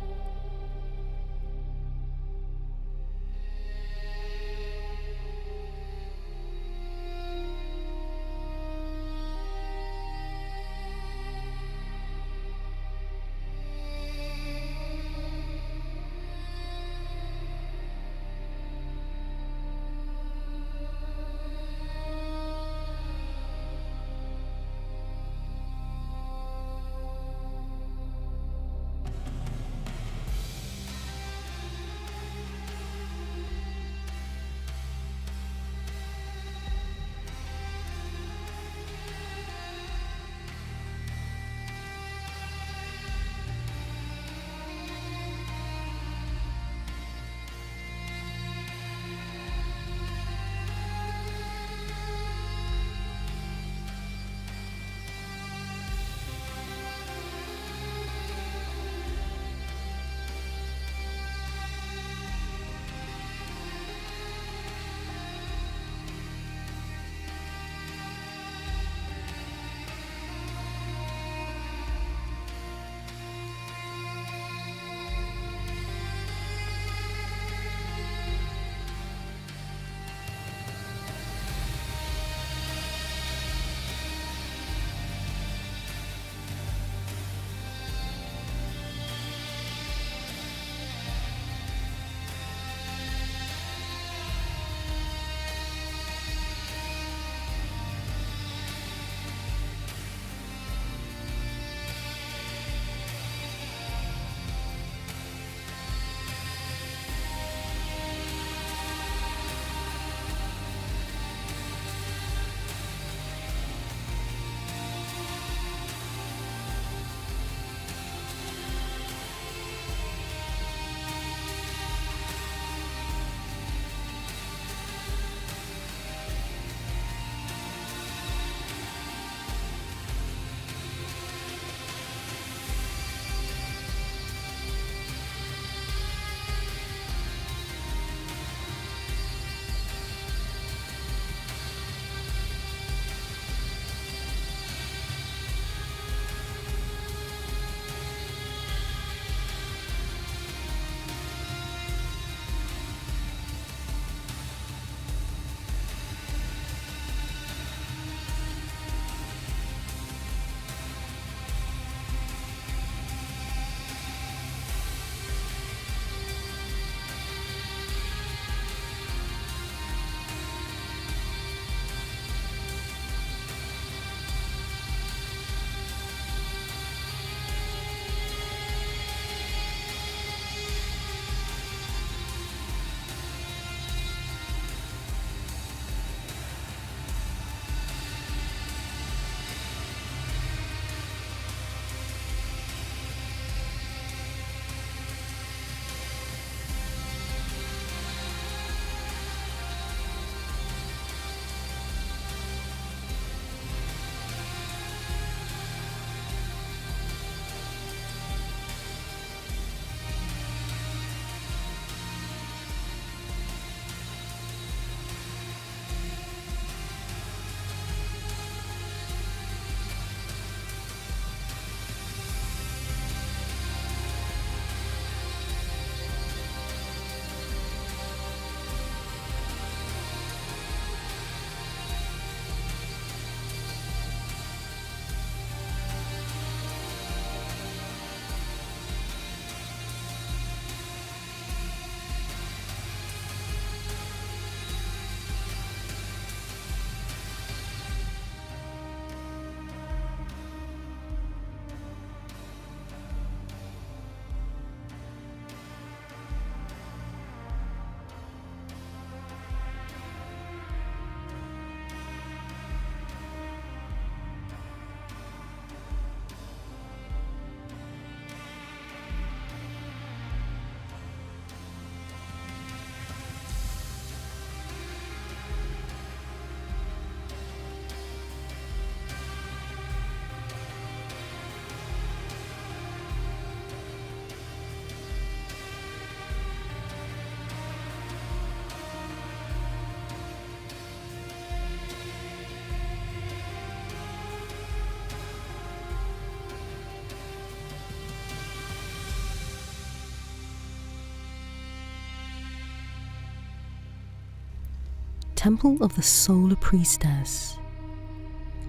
[SPEAKER 1] Temple of the Solar Priestess,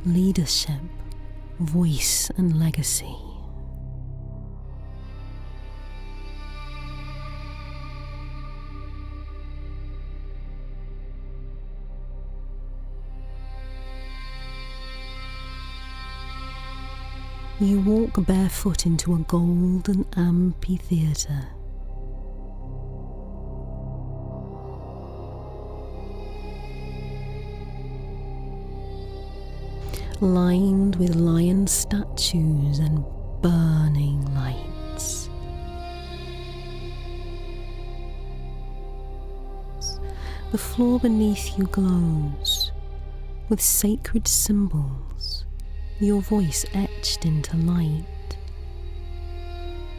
[SPEAKER 1] leadership, voice and legacy. You walk barefoot into a golden amphitheatre. Lined with lion statues and burning lights. The floor beneath you glows with sacred symbols, your voice etched into light.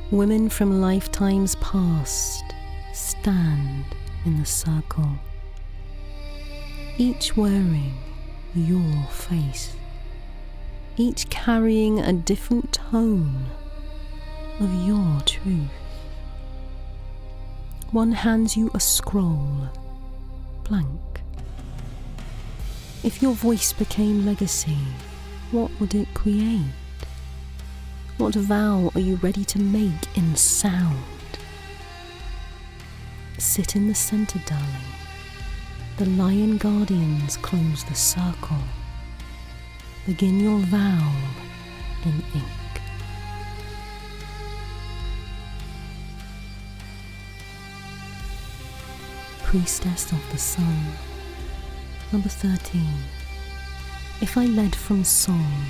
[SPEAKER 1] Women from lifetimes past stand in the circle, each wearing your face, each carrying a different tone of your truth. One hands you a scroll, blank. If your voice became legacy, what would it create? What vow are you ready to make in sound? Sit in the center, darling. The lion guardians close the circle. Begin your vow in ink. Priestess of the Sun, number 13. If I led from song,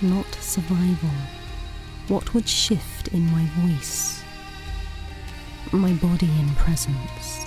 [SPEAKER 1] not survival, what would shift in my voice? My body in presence.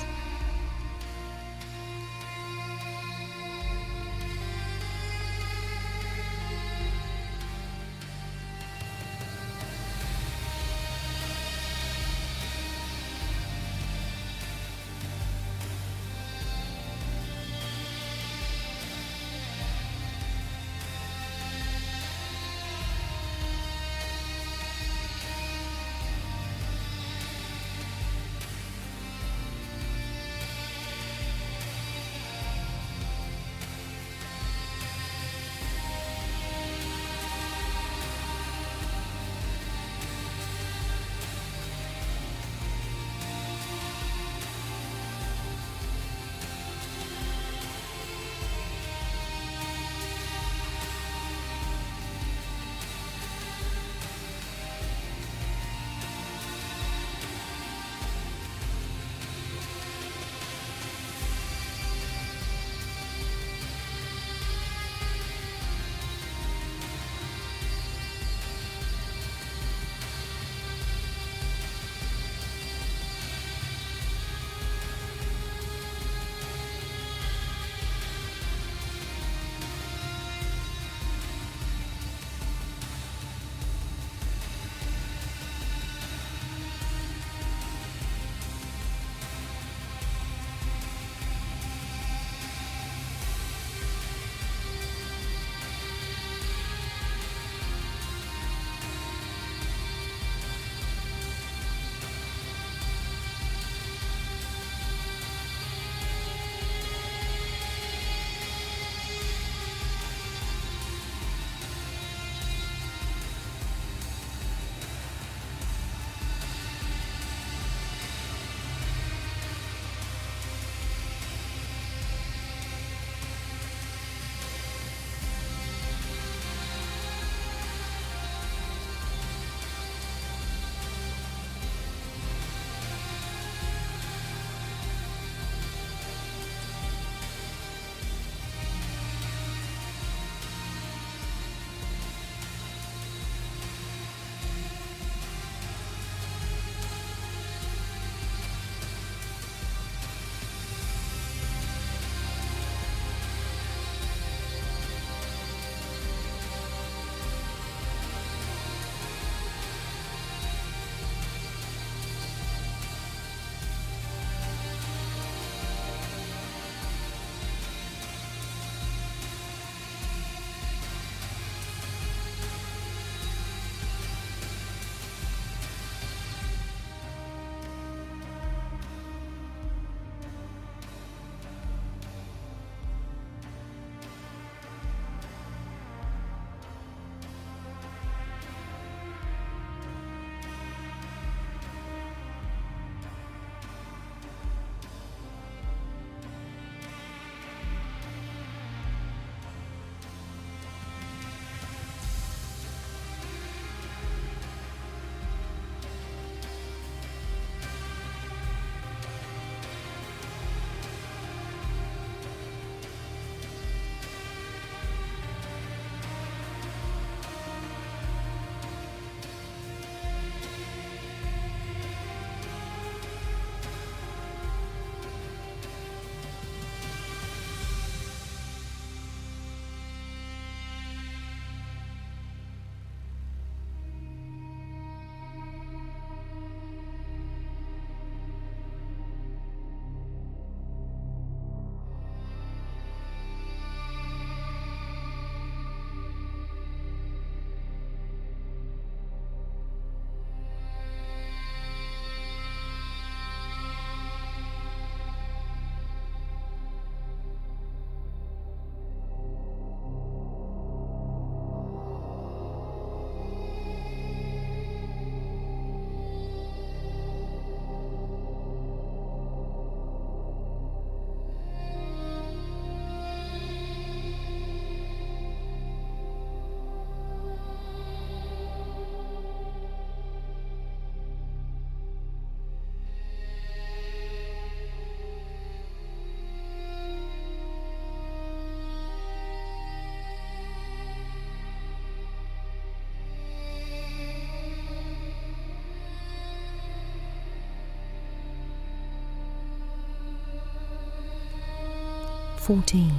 [SPEAKER 1] 14.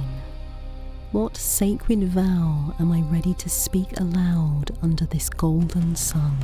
[SPEAKER 1] What sacred vow am I ready to speak aloud under this golden sun?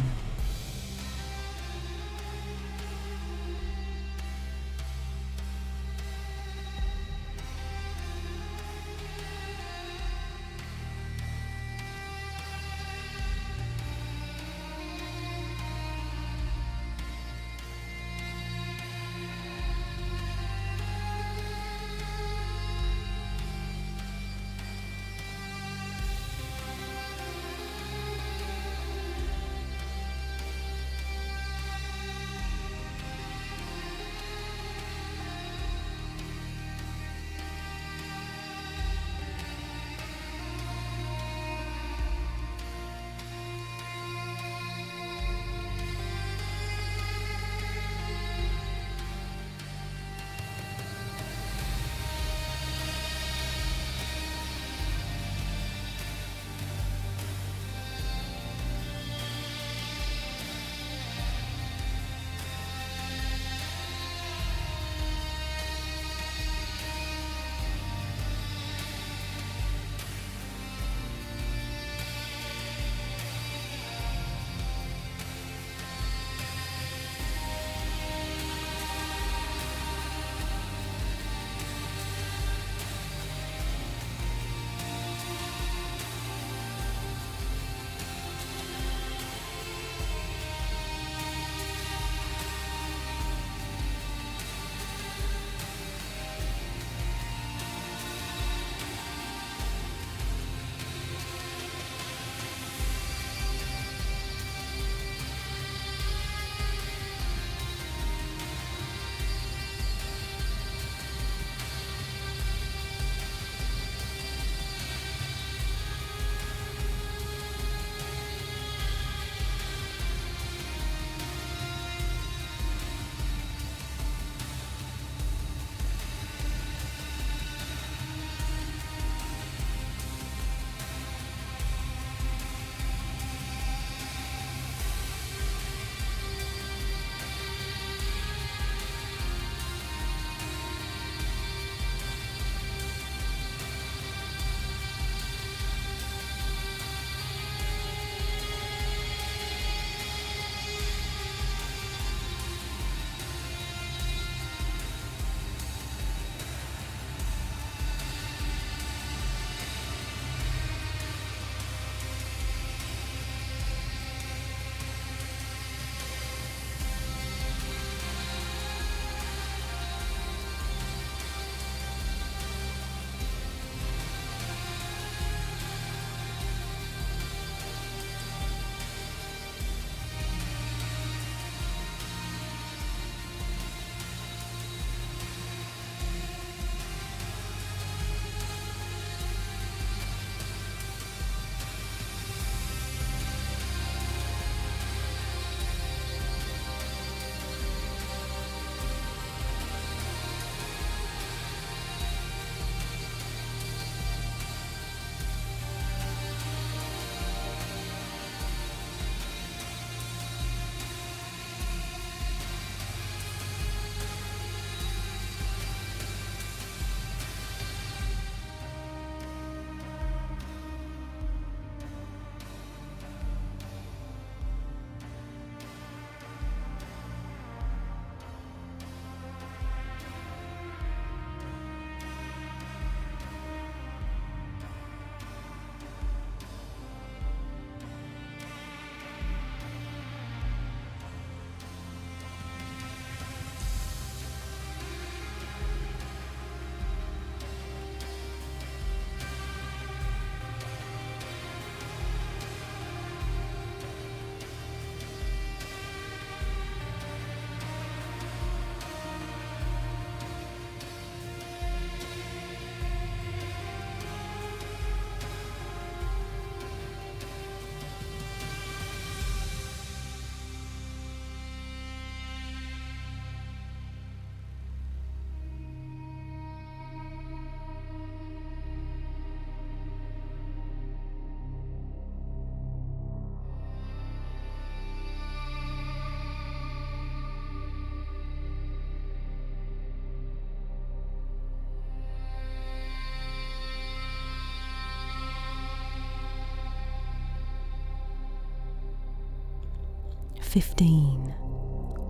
[SPEAKER 1] 15.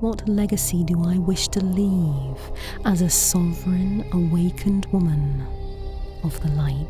[SPEAKER 1] What legacy do I wish to leave as a sovereign, awakened woman of the light?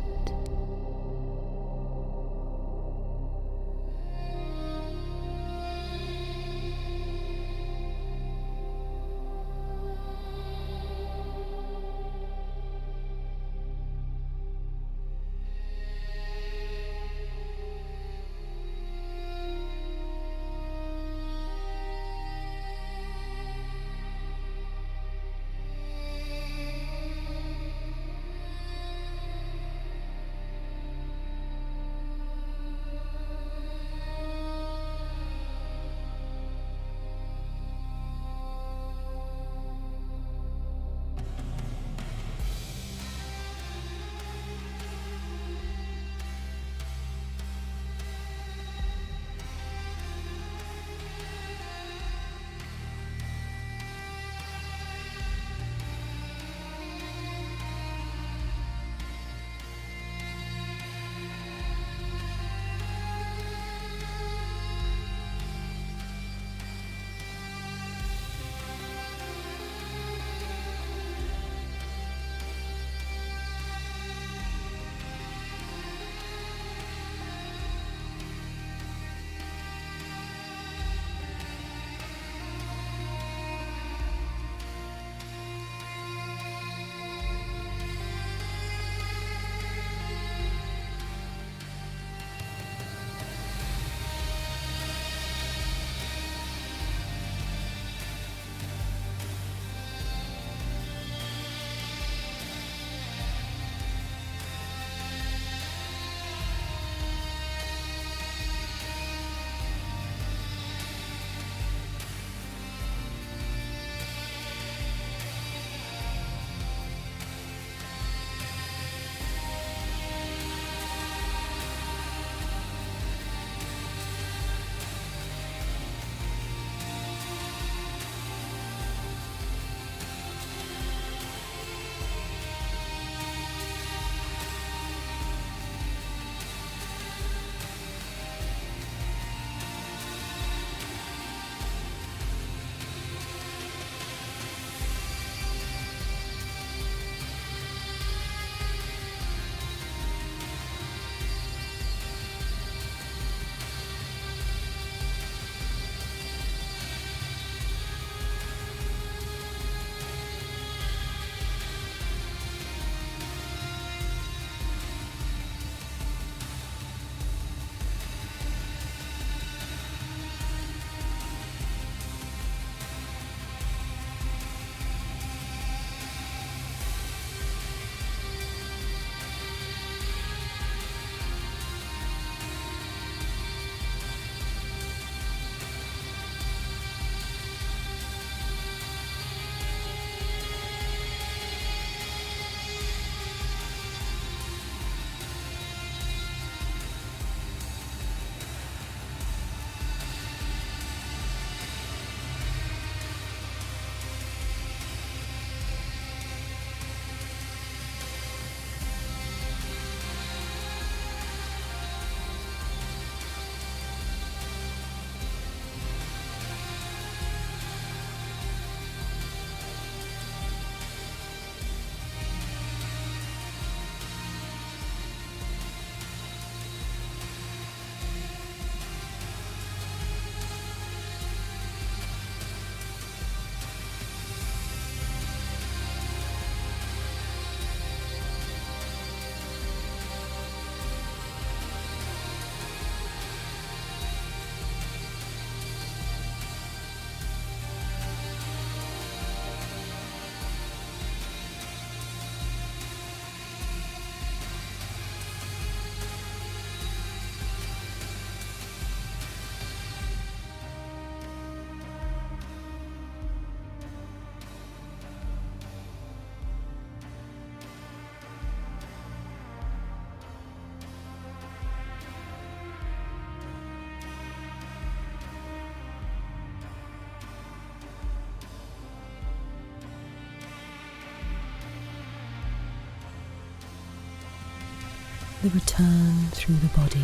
[SPEAKER 1] the return through the body.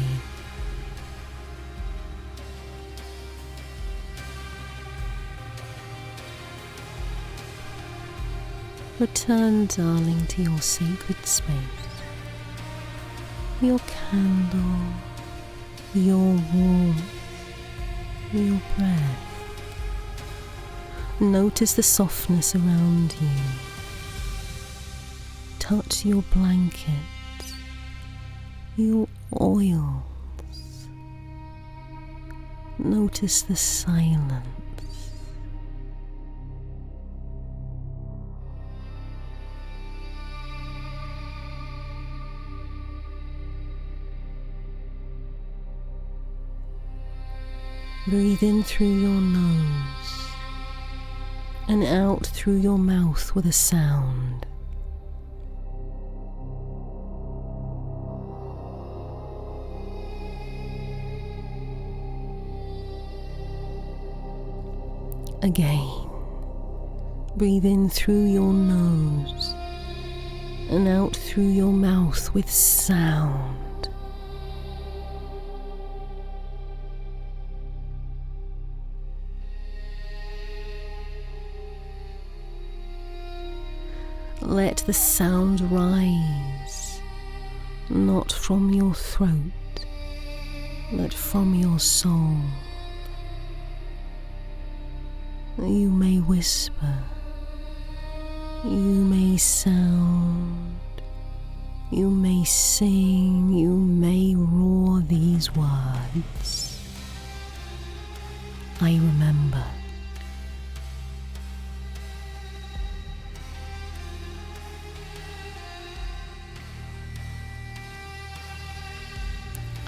[SPEAKER 1] Return, darling, to your sacred space, your candle, your warmth, your breath. Notice the softness around you. Touch your blankets, your oils. Notice the silence. Breathe in through your nose and out through your mouth with a sound. Again, breathe in through your nose and out through your mouth with sound. Let the sound rise, not from your throat, but from your soul. You may whisper, you may sound, you may sing, you may roar these words. I remember.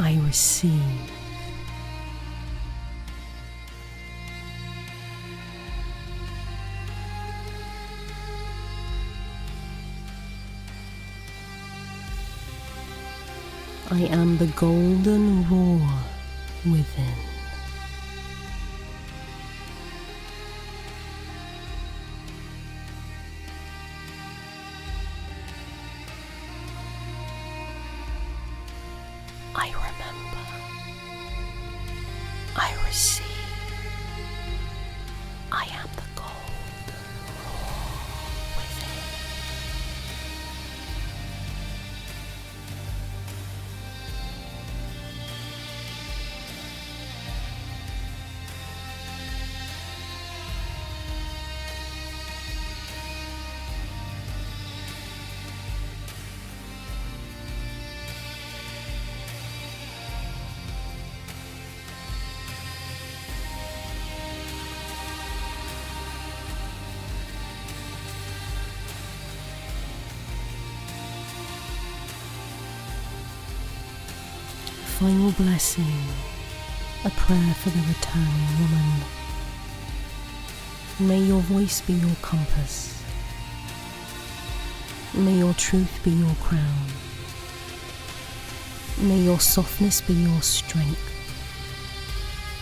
[SPEAKER 1] I receive. I am the golden roar within. I remember. I receive. I am the golden roar within. Final blessing, a prayer for the returning woman. May your voice be your compass. May your truth be your crown. May your softness be your strength,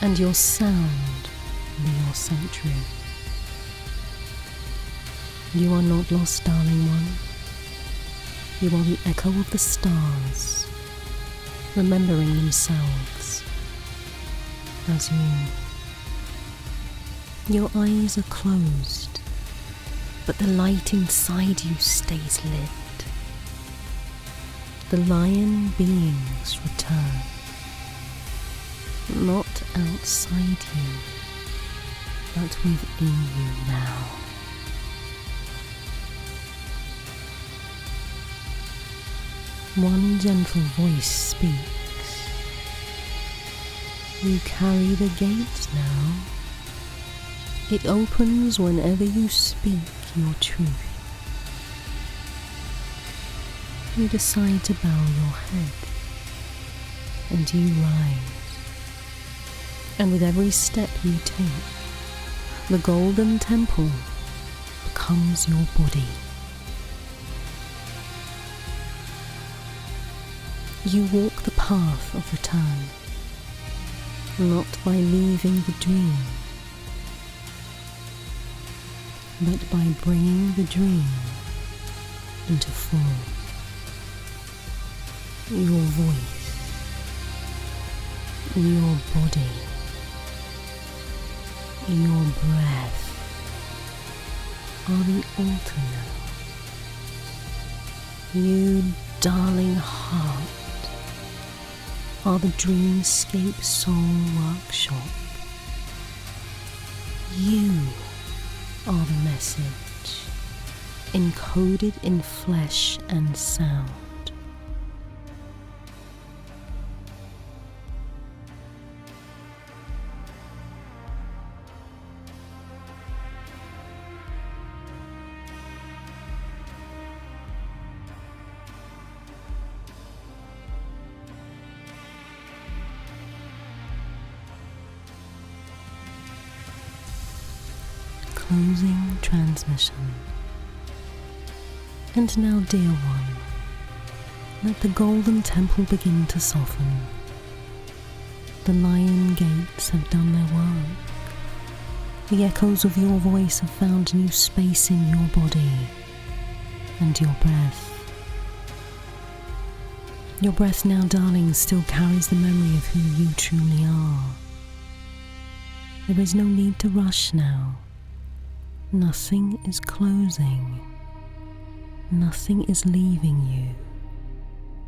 [SPEAKER 1] and your sound be your sanctuary. You are not lost, darling one. You are the echo of the stars, remembering themselves as you. Your eyes are closed, but the light inside you stays lit. The lion beings return, not outside you, but within you now. One gentle voice speaks. You carry the gate now. It opens whenever you speak your truth. You decide to bow your head, and you rise. And with every step you take, the golden temple becomes your body. You walk the path of return, not by leaving the dream, but by bringing the dream into form. Your voice, your body, your breath are the altar now. You, darling heart, are the Dreamscape Soul Workshop. You are the message, encoded in flesh and sound. Closing transmission. And now, dear one, let the golden temple begin to soften. The lion gates have done their work. The echoes of your voice have found new space in your body and your breath. Your breath now, darling, still carries the memory of who you truly are. There is no need to rush now. Nothing is closing. Nothing is leaving you.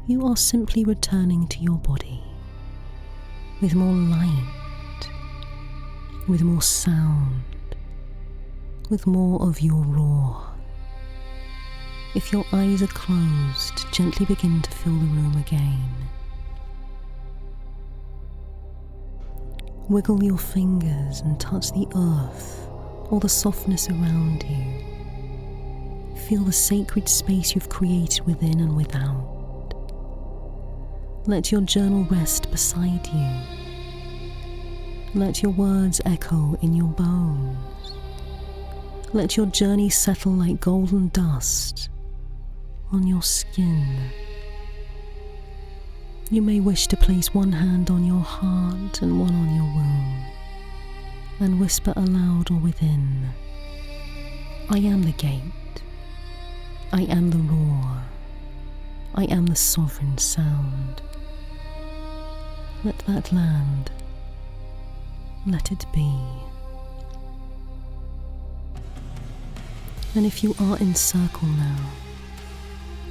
[SPEAKER 1] You are simply returning to your body with more light, with more sound, with more of your raw. If your eyes are closed, gently begin to fill the room again. Wiggle your fingers and touch the earth or the softness around you. Feel the sacred space you've created within and without. Let your journal rest beside you. Let your words echo in your bones. Let your journey settle like golden dust on your skin. You may wish to place one hand on your heart and one on your womb, and whisper aloud or within, I am the gate, I am the roar, I am the sovereign sound. Let that land, let it be. And if you are in circle now,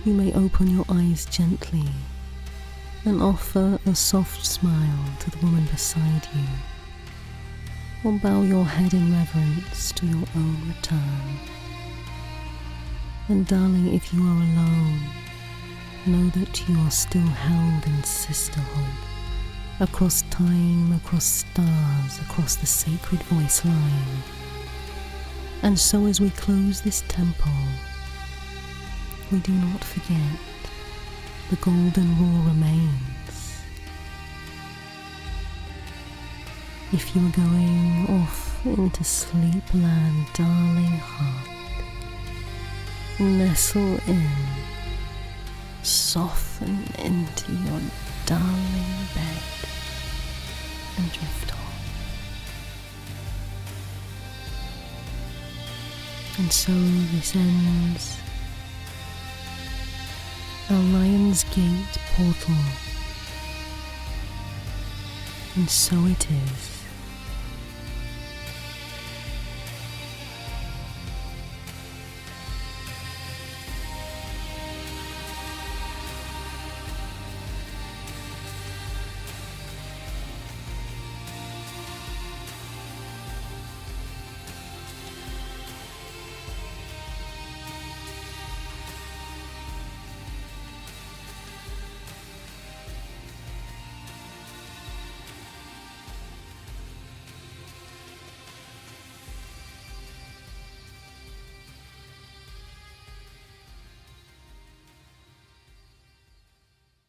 [SPEAKER 1] you may open your eyes gently and offer a soft smile to the woman beside you, or bow your head in reverence to your own return. And darling, if you are alone, know that you are still held in sisterhood, across time, across stars, across the sacred voice line. And so as we close this temple, we do not forget the golden rule remains. If you are going off into sleep land, darling heart, nestle in, soften into your darling bed and drift off. And so this ends our Lion's Gate portal. And so it is.